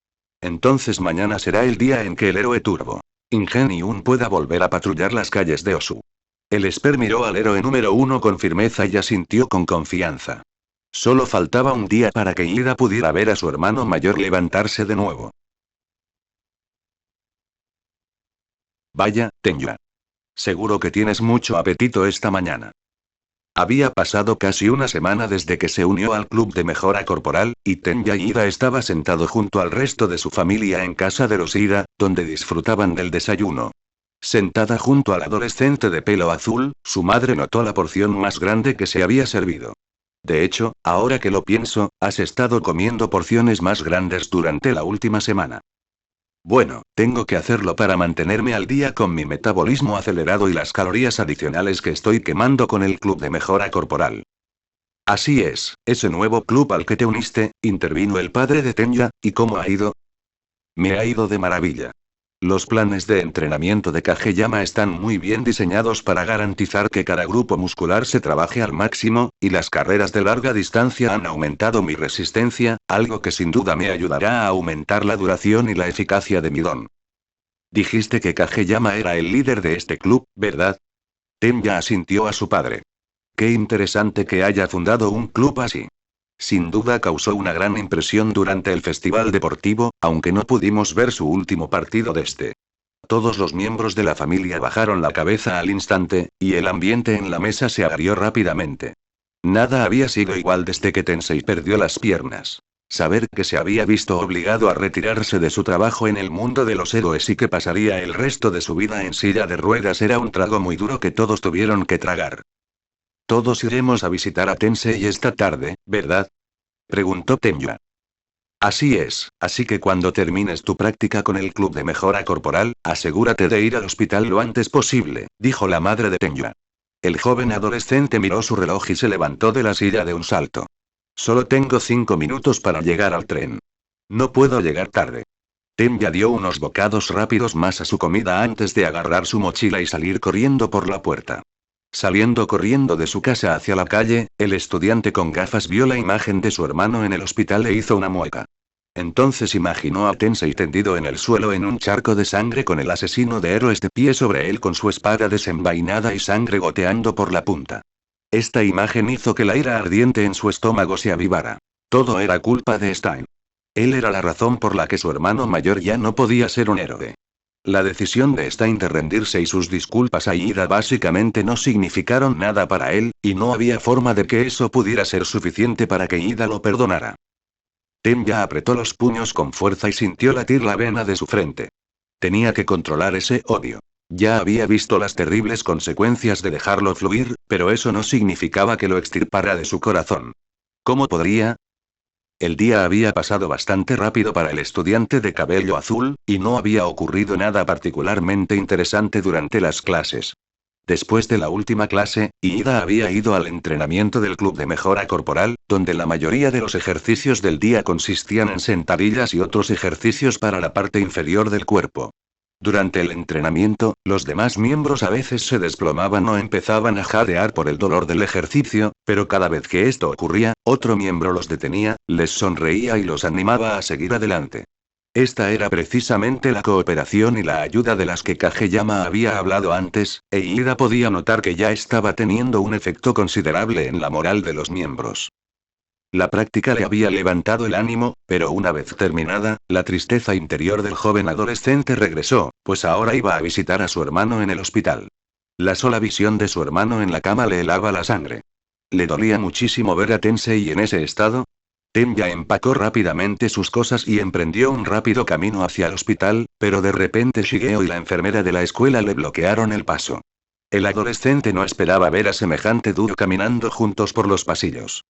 Entonces mañana será el día en que el héroe Turbo Ingenium pueda volver a patrullar las calles de Osu. El Esper miró al héroe número 1 con firmeza y asintió con confianza. Solo faltaba un día para que Ida pudiera ver a su hermano mayor levantarse de nuevo. Vaya, Tenya. Seguro que tienes mucho apetito esta mañana. Había pasado casi una semana desde que se unió al club de mejora corporal, y Tenya Ida estaba sentado junto al resto de su familia en casa de los Ida, donde disfrutaban del desayuno. Sentada junto al adolescente de pelo azul, su madre notó la porción más grande que se había servido. De hecho, ahora que lo pienso, has estado comiendo porciones más grandes durante la última semana. Bueno, tengo que hacerlo para mantenerme al día con mi metabolismo acelerado y las calorías adicionales que estoy quemando con el club de mejora corporal. Así es, ese nuevo club al que te uniste, intervino el padre de Tenya, ¿y cómo ha ido? Me ha ido de maravilla. Los planes de entrenamiento de Kageyama están muy bien diseñados para garantizar que cada grupo muscular se trabaje al máximo, y las carreras de larga distancia han aumentado mi resistencia, algo que sin duda me ayudará a aumentar la duración y la eficacia de mi don. Dijiste que Kageyama era el líder de este club, ¿verdad? Tenya asintió a su padre. Qué interesante que haya fundado un club así. Sin duda causó una gran impresión durante el festival deportivo, aunque no pudimos ver su último partido de este. Todos los miembros de la familia bajaron la cabeza al instante, y el ambiente en la mesa se agrió rápidamente. Nada había sido igual desde que Tensei perdió las piernas. Saber que se había visto obligado a retirarse de su trabajo en el mundo de los héroes y que pasaría el resto de su vida en silla de ruedas era un trago muy duro que todos tuvieron que tragar. Todos iremos a visitar a Tensei esta tarde, ¿verdad? Preguntó Tenya. Así es, así que cuando termines tu práctica con el club de mejora corporal, asegúrate de ir al hospital lo antes posible, dijo la madre de Tenya. El joven adolescente miró su reloj y se levantó de la silla de un salto. Solo tengo 5 minutos para llegar al tren. No puedo llegar tarde. Tenya dio unos bocados rápidos más a su comida antes de agarrar su mochila y salir corriendo por la puerta. Saliendo corriendo de su casa hacia la calle, el estudiante con gafas vio la imagen de su hermano en el hospital e hizo una mueca. Entonces imaginó a Tensei tendido en el suelo en un charco de sangre con el asesino de héroes de pie sobre él con su espada desenvainada y sangre goteando por la punta. Esta imagen hizo que la ira ardiente en su estómago se avivara. Todo era culpa de Stein. Él era la razón por la que su hermano mayor ya no podía ser un héroe. La decisión de Stein de rendirse y sus disculpas a Ida básicamente no significaron nada para él, y no había forma de que eso pudiera ser suficiente para que Ida lo perdonara. Tenya apretó los puños con fuerza y sintió latir la vena de su frente. Tenía que controlar ese odio. Ya había visto las terribles consecuencias de dejarlo fluir, pero eso no significaba que lo extirpara de su corazón. ¿Cómo podría? El día había pasado bastante rápido para el estudiante de cabello azul, y no había ocurrido nada particularmente interesante durante las clases. Después de la última clase, Ida había ido al entrenamiento del club de mejora corporal, donde la mayoría de los ejercicios del día consistían en sentadillas y otros ejercicios para la parte inferior del cuerpo. Durante el entrenamiento, los demás miembros a veces se desplomaban o empezaban a jadear por el dolor del ejercicio, pero cada vez que esto ocurría, otro miembro los detenía, les sonreía y los animaba a seguir adelante. Esta era precisamente la cooperación y la ayuda de las que Kageyama había hablado antes, e Ida podía notar que ya estaba teniendo un efecto considerable en la moral de los miembros. La práctica le había levantado el ánimo, pero una vez terminada, la tristeza interior del joven adolescente regresó, pues ahora iba a visitar a su hermano en el hospital. La sola visión de su hermano en la cama le helaba la sangre. Le dolía muchísimo ver a Tensei en ese estado. Tenya empacó rápidamente sus cosas y emprendió un rápido camino hacia el hospital, pero de repente Shigeo y la enfermera de la escuela le bloquearon el paso. El adolescente no esperaba ver a semejante duro caminando juntos por los pasillos.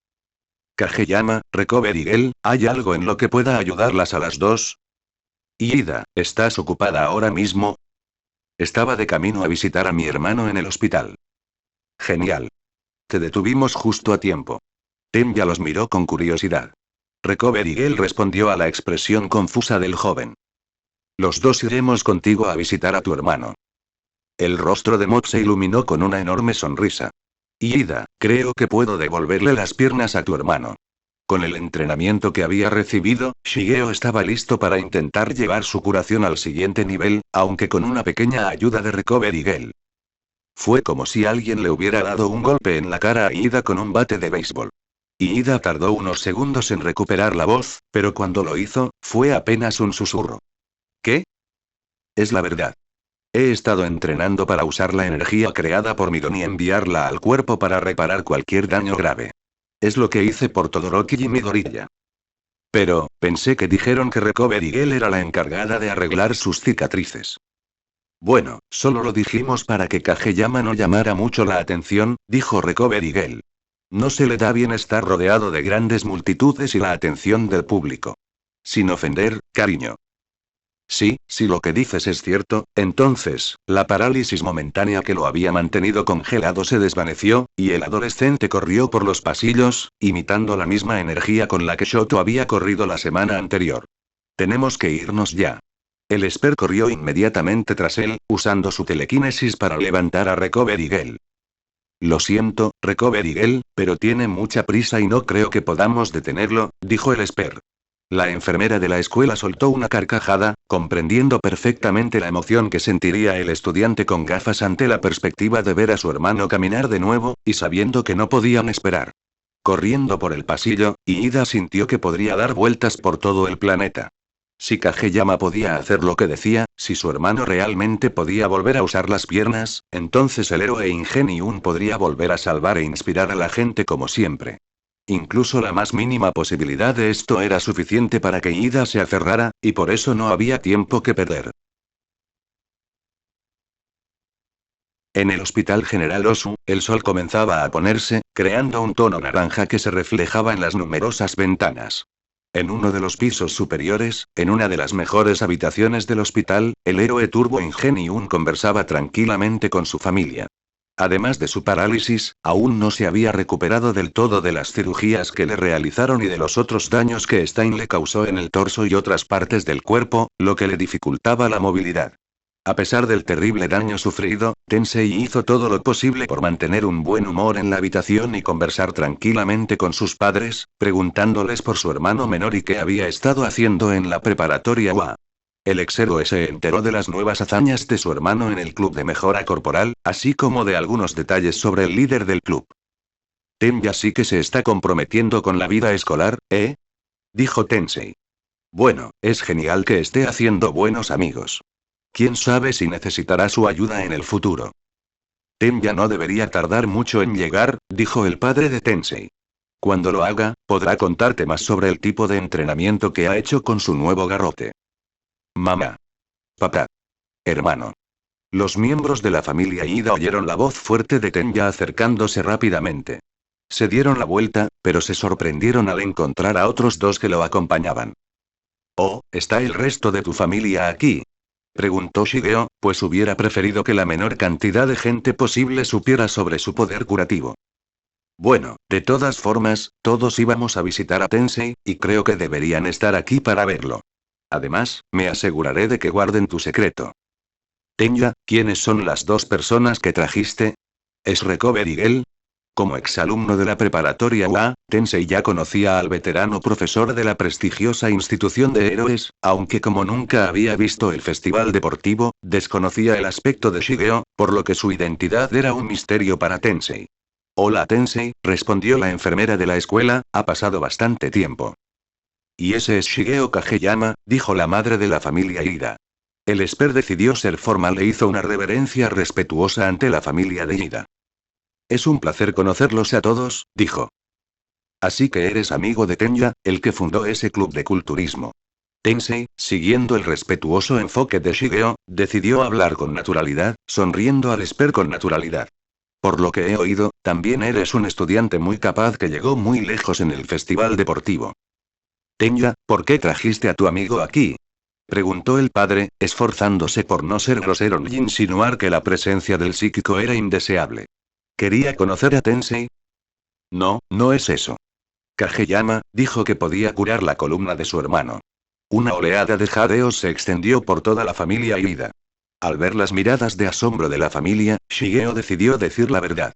Kageyama, Recover y Gel, ¿hay algo en lo que pueda ayudarlas a las dos? Ida, ¿estás ocupada ahora mismo? Estaba de camino a visitar a mi hermano en el hospital. Genial. Te detuvimos justo a tiempo. Tenya los miró con curiosidad. Recover y Gel respondió a la expresión confusa del joven. Los dos iremos contigo a visitar a tu hermano. El rostro de Mot se iluminó con una enorme sonrisa. Ida, creo que puedo devolverle las piernas a tu hermano. Con el entrenamiento que había recibido, Shigeo estaba listo para intentar llevar su curación al siguiente nivel, aunque con una pequeña ayuda de Recover y Gel. Fue como si alguien le hubiera dado un golpe en la cara a Ida con un bate de béisbol. Ida tardó unos segundos en recuperar la voz, pero cuando lo hizo, fue apenas un susurro. ¿Qué? Es la verdad. He estado entrenando para usar la energía creada por Midon y enviarla al cuerpo para reparar cualquier daño grave. Es lo que hice por Todoroki y Midoriya. Pero, pensé que dijeron que Recover y Gel era la encargada de arreglar sus cicatrices. Bueno, solo lo dijimos para que Kageyama no llamara mucho la atención, dijo Recover y Gel. No se le da bien estar rodeado de grandes multitudes y la atención del público. Sin ofender, cariño. Sí, si lo que dices es cierto, entonces, la parálisis momentánea que lo había mantenido congelado se desvaneció, y el adolescente corrió por los pasillos, imitando la misma energía con la que Shoto había corrido la semana anterior. Tenemos que irnos ya. El Esper corrió inmediatamente tras él, usando su telequinesis para levantar a Recover y Gel. Lo siento, Recover y Gel, pero tiene mucha prisa y no creo que podamos detenerlo, dijo el Esper. La enfermera de la escuela soltó una carcajada, comprendiendo perfectamente la emoción que sentiría el estudiante con gafas ante la perspectiva de ver a su hermano caminar de nuevo, y sabiendo que no podían esperar. Corriendo por el pasillo, Ida sintió que podría dar vueltas por todo el planeta. Si Kageyama podía hacer lo que decía, si su hermano realmente podía volver a usar las piernas, entonces el héroe Ingenium podría volver a salvar e inspirar a la gente como siempre. Incluso la más mínima posibilidad de esto era suficiente para que Ida se aferrara, y por eso no había tiempo que perder. En el Hospital General Osu, el sol comenzaba a ponerse, creando un tono naranja que se reflejaba en las numerosas ventanas. En uno de los pisos superiores, en una de las mejores habitaciones del hospital, el héroe Turbo Ingenium conversaba tranquilamente con su familia. Además de su parálisis, aún no se había recuperado del todo de las cirugías que le realizaron y de los otros daños que Stein le causó en el torso y otras partes del cuerpo, lo que le dificultaba la movilidad. A pesar del terrible daño sufrido, Tensei hizo todo lo posible por mantener un buen humor en la habitación y conversar tranquilamente con sus padres, preguntándoles por su hermano menor y qué había estado haciendo en la preparatoria UA. El exhéroe se enteró de las nuevas hazañas de su hermano en el club de mejora corporal, así como de algunos detalles sobre el líder del club. Tenya sí que se está comprometiendo con la vida escolar, ¿eh? Dijo Tensei. Bueno, es genial que esté haciendo buenos amigos. ¿Quién sabe si necesitará su ayuda en el futuro? Tenya no debería tardar mucho en llegar, dijo el padre de Tensei. Cuando lo haga, podrá contarte más sobre el tipo de entrenamiento que ha hecho con su nuevo garrote. Mamá. Papá. Hermano. Los miembros de la familia Ida oyeron la voz fuerte de Tenya acercándose rápidamente. Se dieron la vuelta, pero se sorprendieron al encontrar a otros dos que lo acompañaban. Oh, ¿está el resto de tu familia aquí? Preguntó Shigeo, pues hubiera preferido que la menor cantidad de gente posible supiera sobre su poder curativo. Bueno, de todas formas, todos íbamos a visitar a Tensei, y creo que deberían estar aquí para verlo. Además, me aseguraré de que guarden tu secreto. Tenya, ¿quiénes son las dos personas que trajiste? ¿Es Recover y Gel? Como exalumno de la preparatoria UA, Tensei ya conocía al veterano profesor de la prestigiosa institución de héroes, aunque como nunca había visto el festival deportivo, desconocía el aspecto de Shigeo, por lo que su identidad era un misterio para Tensei. Hola Tensei, respondió la enfermera de la escuela, ha pasado bastante tiempo. Y ese es Shigeo Kageyama, dijo la madre de la familia Ida. El Esper decidió ser formal e hizo una reverencia respetuosa ante la familia de Ida. Es un placer conocerlos a todos, dijo. Así que eres amigo de Tenya, el que fundó ese club de culturismo. Tensei, siguiendo el respetuoso enfoque de Shigeo, decidió hablar con naturalidad, sonriendo al Esper con naturalidad. Por lo que he oído, también eres un estudiante muy capaz que llegó muy lejos en el festival deportivo. Tenya, ¿por qué trajiste a tu amigo aquí? Preguntó el padre, esforzándose por no ser grosero ni insinuar que la presencia del psíquico era indeseable. ¿Quería conocer a Tensei? No, no es eso. Kageyama dijo que podía curar la columna de su hermano. Una oleada de jadeos se extendió por toda la familia Ida. Al ver las miradas de asombro de la familia, Shigeo decidió decir la verdad.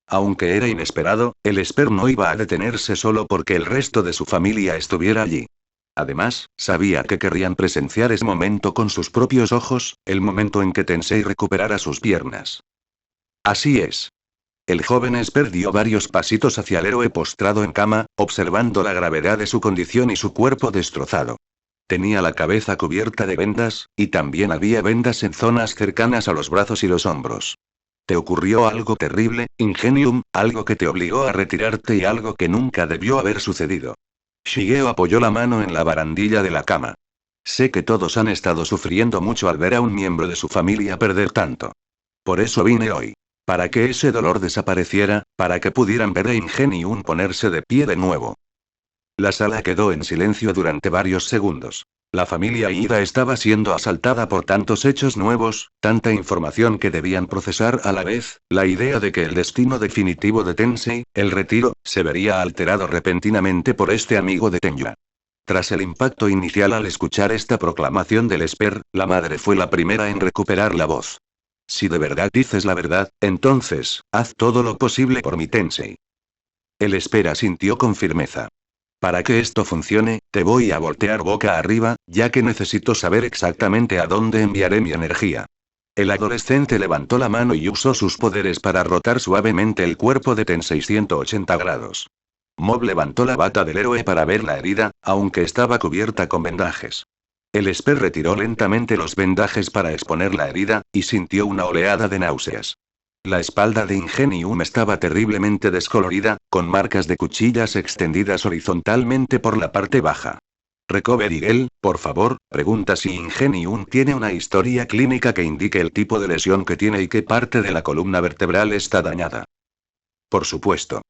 Aunque era inesperado, el Esper no iba a detenerse solo porque el resto de su familia estuviera allí. Además, sabía que querrían presenciar ese momento con sus propios ojos, el momento en que Tensei recuperara sus piernas. Así es. El joven Esper dio varios pasitos hacia el héroe postrado en cama, observando la gravedad de su condición y su cuerpo destrozado. Tenía la cabeza cubierta de vendas, y también había vendas en zonas cercanas a los brazos y los hombros. ¿Te ocurrió algo terrible, Ingenium, algo que te obligó a retirarte y algo que nunca debió haber sucedido? Shigeo apoyó la mano en la barandilla de la cama. Sé que todos han estado sufriendo mucho al ver a un miembro de su familia perder tanto. Por eso vine hoy. Para que ese dolor desapareciera, para que pudieran ver a Ingenium ponerse de pie de nuevo. La sala quedó en silencio durante varios segundos. La familia Ida estaba siendo asaltada por tantos hechos nuevos, tanta información que debían procesar a la vez, la idea de que el destino definitivo de Tensei, el retiro, se vería alterado repentinamente por este amigo de Tenya. Tras el impacto inicial al escuchar esta proclamación del Esper, la madre fue la primera en recuperar la voz. Si de verdad dices la verdad, entonces, haz todo lo posible por mi Tensei. El Esper asintió con firmeza. Para que esto funcione, te voy a voltear boca arriba, ya que necesito saber exactamente a dónde enviaré mi energía. El adolescente levantó la mano y usó sus poderes para rotar suavemente el cuerpo de Tensei 180 grados. Mob levantó la bata del héroe para ver la herida, aunque estaba cubierta con vendajes. El Esper retiró lentamente los vendajes para exponer la herida, y sintió una oleada de náuseas. La espalda de Ingenium estaba terriblemente descolorida, con marcas de cuchillas extendidas horizontalmente por la parte baja. Recover Eagle, por favor, pregunta si Ingenium tiene una historia clínica que indique el tipo de lesión que tiene y qué parte de la columna vertebral está dañada. Por supuesto.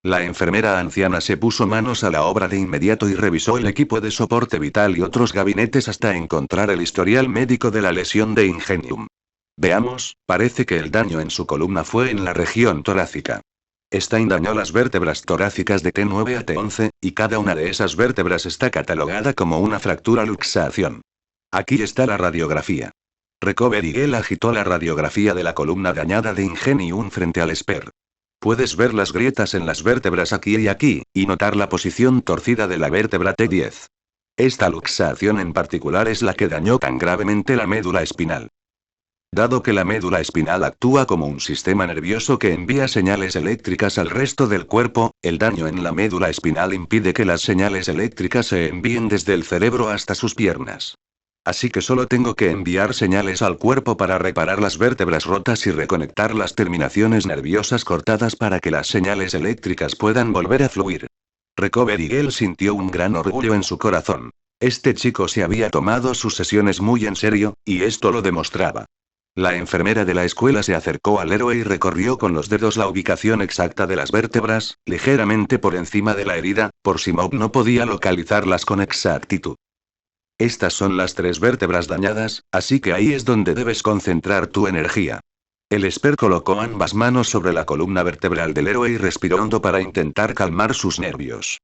La enfermera anciana se puso manos a la obra de inmediato y revisó el equipo de soporte vital y otros gabinetes hasta encontrar el historial médico de la lesión de Ingenium. Veamos, parece que el daño en su columna fue en la región torácica. Stein dañó las vértebras torácicas de T9 a T11, y cada una de esas vértebras está catalogada como una fractura luxación. Aquí está la radiografía. Recovery Girl agitó la radiografía de la columna dañada de Ingenium frente al Esper. Puedes ver las grietas en las vértebras aquí y aquí, y notar la posición torcida de la vértebra T10. Esta luxación en particular es la que dañó tan gravemente la médula espinal. Dado que la médula espinal actúa como un sistema nervioso que envía señales eléctricas al resto del cuerpo, el daño en la médula espinal impide que las señales eléctricas se envíen desde el cerebro hasta sus piernas. Así que solo tengo que enviar señales al cuerpo para reparar las vértebras rotas y reconectar las terminaciones nerviosas cortadas para que las señales eléctricas puedan volver a fluir. Recovery Girl sintió un gran orgullo en su corazón. Este chico se había tomado sus sesiones muy en serio, y esto lo demostraba. La enfermera de la escuela se acercó al héroe y recorrió con los dedos la ubicación exacta de las vértebras, ligeramente por encima de la herida, por si Mob no podía localizarlas con exactitud. Estas son las 3 vértebras dañadas, así que ahí es donde debes concentrar tu energía. El Esper colocó ambas manos sobre la columna vertebral del héroe y respiró hondo para intentar calmar sus nervios.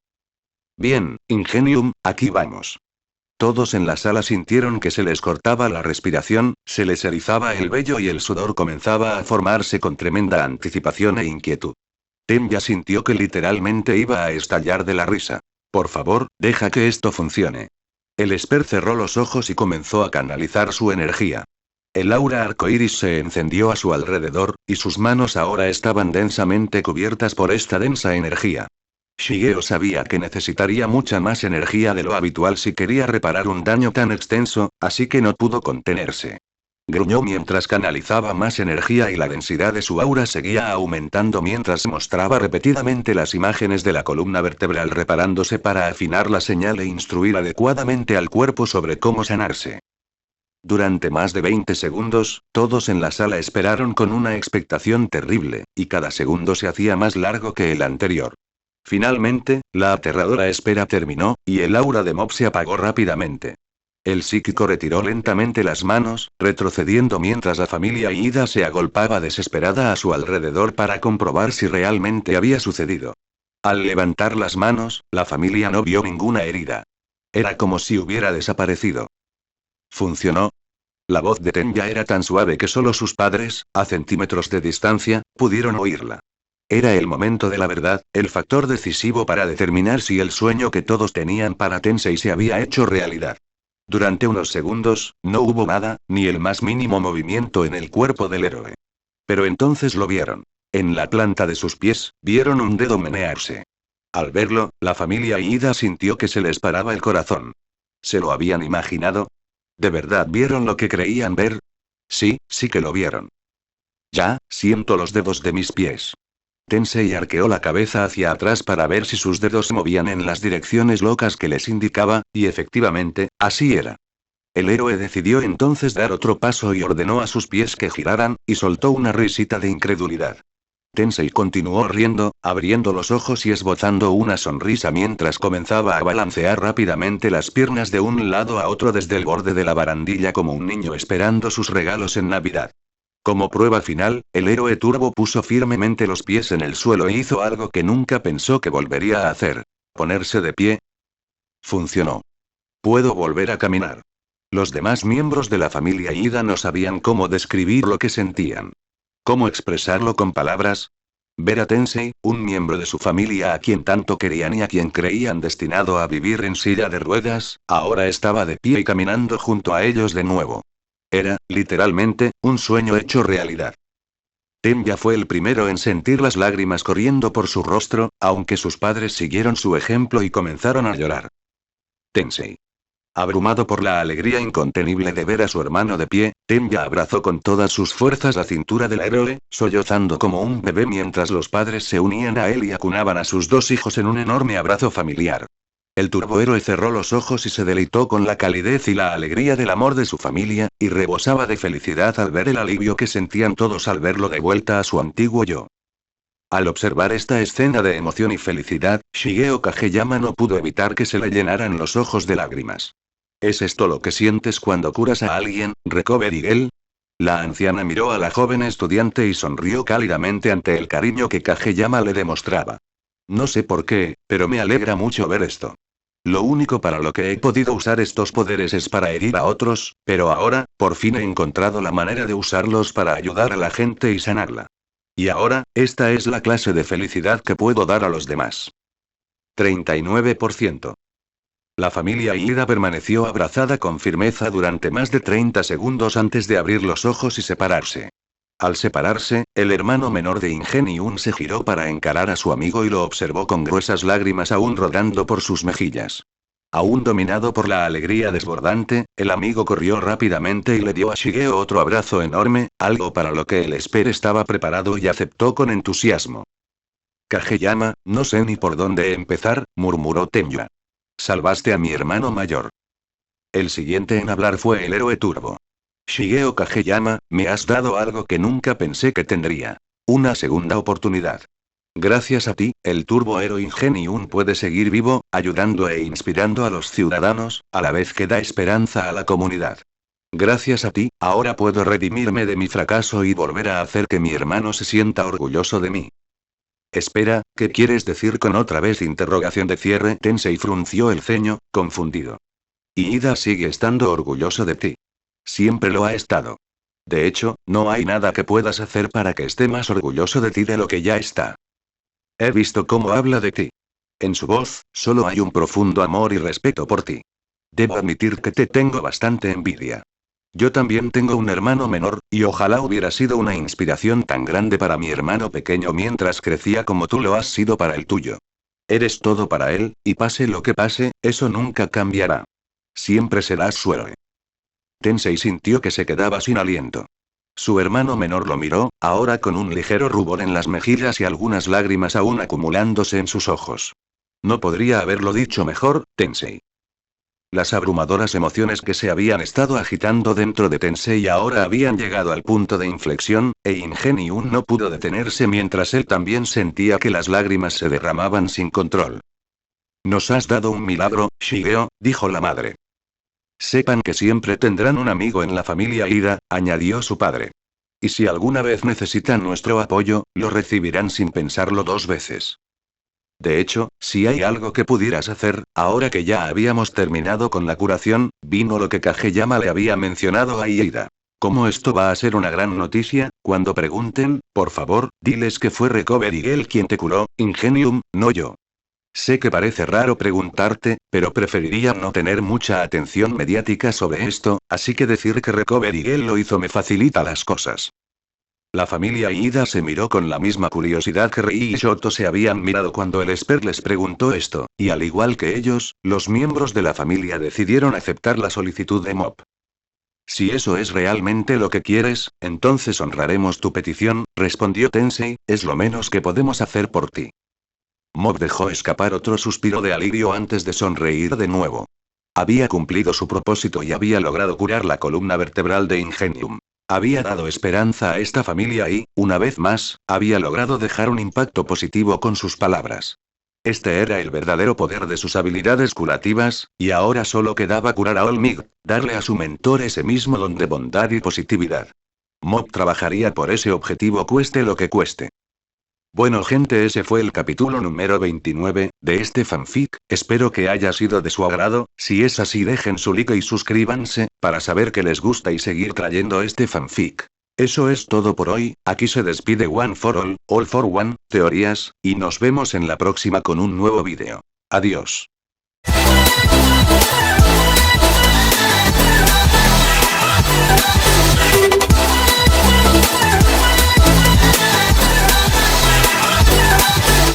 Bien, Ingenium, aquí vamos. Todos en la sala sintieron que se les cortaba la respiración, se les erizaba el vello y el sudor comenzaba a formarse con tremenda anticipación e inquietud. Tenya sintió que literalmente iba a estallar de la risa. Por favor, deja que esto funcione. El Esper cerró los ojos y comenzó a canalizar su energía. El aura arcoíris se encendió a su alrededor, y sus manos ahora estaban densamente cubiertas por esta densa energía. Shigeo sabía que necesitaría mucha más energía de lo habitual si quería reparar un daño tan extenso, así que no pudo contenerse. Gruñó mientras canalizaba más energía y la densidad de su aura seguía aumentando mientras mostraba repetidamente las imágenes de la columna vertebral reparándose para afinar la señal e instruir adecuadamente al cuerpo sobre cómo sanarse. Durante más de 20 segundos, todos en la sala esperaron con una expectación terrible, y cada segundo se hacía más largo que el anterior. Finalmente, la aterradora espera terminó, y el aura de Mob se apagó rápidamente. El psíquico retiró lentamente las manos, retrocediendo mientras la familia Ida se agolpaba desesperada a su alrededor para comprobar si realmente había sucedido. Al levantar las manos, la familia no vio ninguna herida. Era como si hubiera desaparecido. ¿Funcionó? La voz de Tenya era tan suave que solo sus padres, a centímetros de distancia, pudieron oírla. Era el momento de la verdad, el factor decisivo para determinar si el sueño que todos tenían para Tensei se había hecho realidad. Durante unos segundos, no hubo nada, ni el más mínimo movimiento en el cuerpo del héroe. Pero entonces lo vieron. En la planta de sus pies, vieron un dedo menearse. Al verlo, la familia Ida sintió que se les paraba el corazón. ¿Se lo habían imaginado? ¿De verdad vieron lo que creían ver? Sí, sí que lo vieron. Ya, siento los dedos de mis pies. Tensei arqueó la cabeza hacia atrás para ver si sus dedos se movían en las direcciones locas que les indicaba, y efectivamente, así era. El héroe decidió entonces dar otro paso y ordenó a sus pies que giraran, y soltó una risita de incredulidad. Tensei continuó riendo, abriendo los ojos y esbozando una sonrisa mientras comenzaba a balancear rápidamente las piernas de un lado a otro desde el borde de la barandilla como un niño esperando sus regalos en Navidad. Como prueba final, el héroe turbo puso firmemente los pies en el suelo e hizo algo que nunca pensó que volvería a hacer: ponerse de pie. Funcionó. Puedo volver a caminar. Los demás miembros de la familia Ida no sabían cómo describir lo que sentían. ¿Cómo expresarlo con palabras? Ver a Tensei, un miembro de su familia a quien tanto querían y a quien creían destinado a vivir en silla de ruedas, ahora estaba de pie y caminando junto a ellos de nuevo. Era, literalmente, un sueño hecho realidad. Tenya fue el primero en sentir las lágrimas corriendo por su rostro, aunque sus padres siguieron su ejemplo y comenzaron a llorar. Tensei. Abrumado por la alegría incontenible de ver a su hermano de pie, Tenya abrazó con todas sus fuerzas la cintura del héroe, sollozando como un bebé mientras los padres se unían a él y acunaban a sus 2 hijos en un enorme abrazo familiar. El turbohéroe cerró los ojos y se deleitó con la calidez y la alegría del amor de su familia, y rebosaba de felicidad al ver el alivio que sentían todos al verlo de vuelta a su antiguo yo. Al observar esta escena de emoción y felicidad, Shigeo Kageyama no pudo evitar que se le llenaran los ojos de lágrimas. ¿Es esto lo que sientes cuando curas a alguien, Recovery Girl? La anciana miró a la joven estudiante y sonrió cálidamente ante el cariño que Kageyama le demostraba. No sé por qué, pero me alegra mucho ver esto. Lo único para lo que he podido usar estos poderes es para herir a otros, pero ahora, por fin he encontrado la manera de usarlos para ayudar a la gente y sanarla. Y ahora, esta es la clase de felicidad que puedo dar a los demás. 39%. La familia Ida permaneció abrazada con firmeza durante más de 30 segundos antes de abrir los ojos y separarse. Al separarse, el hermano menor de Ingenium se giró para encarar a su amigo y lo observó con gruesas lágrimas aún rodando por sus mejillas. Aún dominado por la alegría desbordante, el amigo corrió rápidamente y le dio a Shigeo otro abrazo enorme, algo para lo que el Esper estaba preparado y aceptó con entusiasmo. Kageyama, no sé ni por dónde empezar, murmuró Tenya. Salvaste a mi hermano mayor. El siguiente en hablar fue el héroe Turbo. Shigeo Kageyama, me has dado algo que nunca pensé que tendría. Una segunda oportunidad. Gracias a ti, el Turbo Hero Ingenium puede seguir vivo, ayudando e inspirando a los ciudadanos, a la vez que da esperanza a la comunidad. Gracias a ti, ahora puedo redimirme de mi fracaso y volver a hacer que mi hermano se sienta orgulloso de mí. Espera, ¿qué quieres decir con otra vez interrogación de cierre? Tensei frunció el ceño, confundido. Ida sigue estando orgulloso de ti. Siempre lo ha estado. De hecho, no hay nada que puedas hacer para que esté más orgulloso de ti de lo que ya está. He visto cómo habla de ti. En su voz, solo hay un profundo amor y respeto por ti. Debo admitir que te tengo bastante envidia. Yo también tengo un hermano menor, y ojalá hubiera sido una inspiración tan grande para mi hermano pequeño mientras crecía como tú lo has sido para el tuyo. Eres todo para él, y pase lo que pase, eso nunca cambiará. Siempre serás su héroe. Tensei sintió que se quedaba sin aliento. Su hermano menor lo miró, ahora con un ligero rubor en las mejillas y algunas lágrimas aún acumulándose en sus ojos. No podría haberlo dicho mejor, Tensei. Las abrumadoras emociones que se habían estado agitando dentro de Tensei ahora habían llegado al punto de inflexión, e Ingenium no pudo detenerse mientras él también sentía que las lágrimas se derramaban sin control. Nos has dado un milagro, Shigeo, dijo la madre. Sepan que siempre tendrán un amigo en la familia Ida, añadió su padre. Y si alguna vez necesitan nuestro apoyo, lo recibirán sin pensarlo dos veces. De hecho, si hay algo que pudieras hacer, ahora que ya habíamos terminado con la curación, vino lo que Kageyama le había mencionado a Ida. Como esto va a ser una gran noticia, cuando pregunten, por favor, diles que fue Recovery Girl quien te curó, Ingenium, no yo. Sé que parece raro preguntarte, pero preferiría no tener mucha atención mediática sobre esto, así que decir que Recovery Girl lo hizo me facilita las cosas. La familia Ida se miró con la misma curiosidad que Rei y Shoto se habían mirado cuando el Esper les preguntó esto, y al igual que ellos, los miembros de la familia decidieron aceptar la solicitud de Mop. Si eso es realmente lo que quieres, entonces honraremos tu petición, respondió Tensei, es lo menos que podemos hacer por ti. Mop dejó escapar otro suspiro de alivio antes de sonreír de nuevo. Había cumplido su propósito y había logrado curar la columna vertebral de Ingenium. Había dado esperanza a esta familia y, una vez más, había logrado dejar un impacto positivo con sus palabras. Este era el verdadero poder de sus habilidades curativas, y ahora solo quedaba curar a Olmig, darle a su mentor ese mismo don de bondad y positividad. Mop trabajaría por ese objetivo cueste lo que cueste. Bueno gente, ese fue el capítulo número 29, de este fanfic, espero que haya sido de su agrado, si es así dejen su like y suscríbanse, para saber que les gusta y seguir trayendo este fanfic. Eso es todo por hoy, aquí se despide One for All for One, teorías, y nos vemos en la próxima con un nuevo vídeo. Adiós.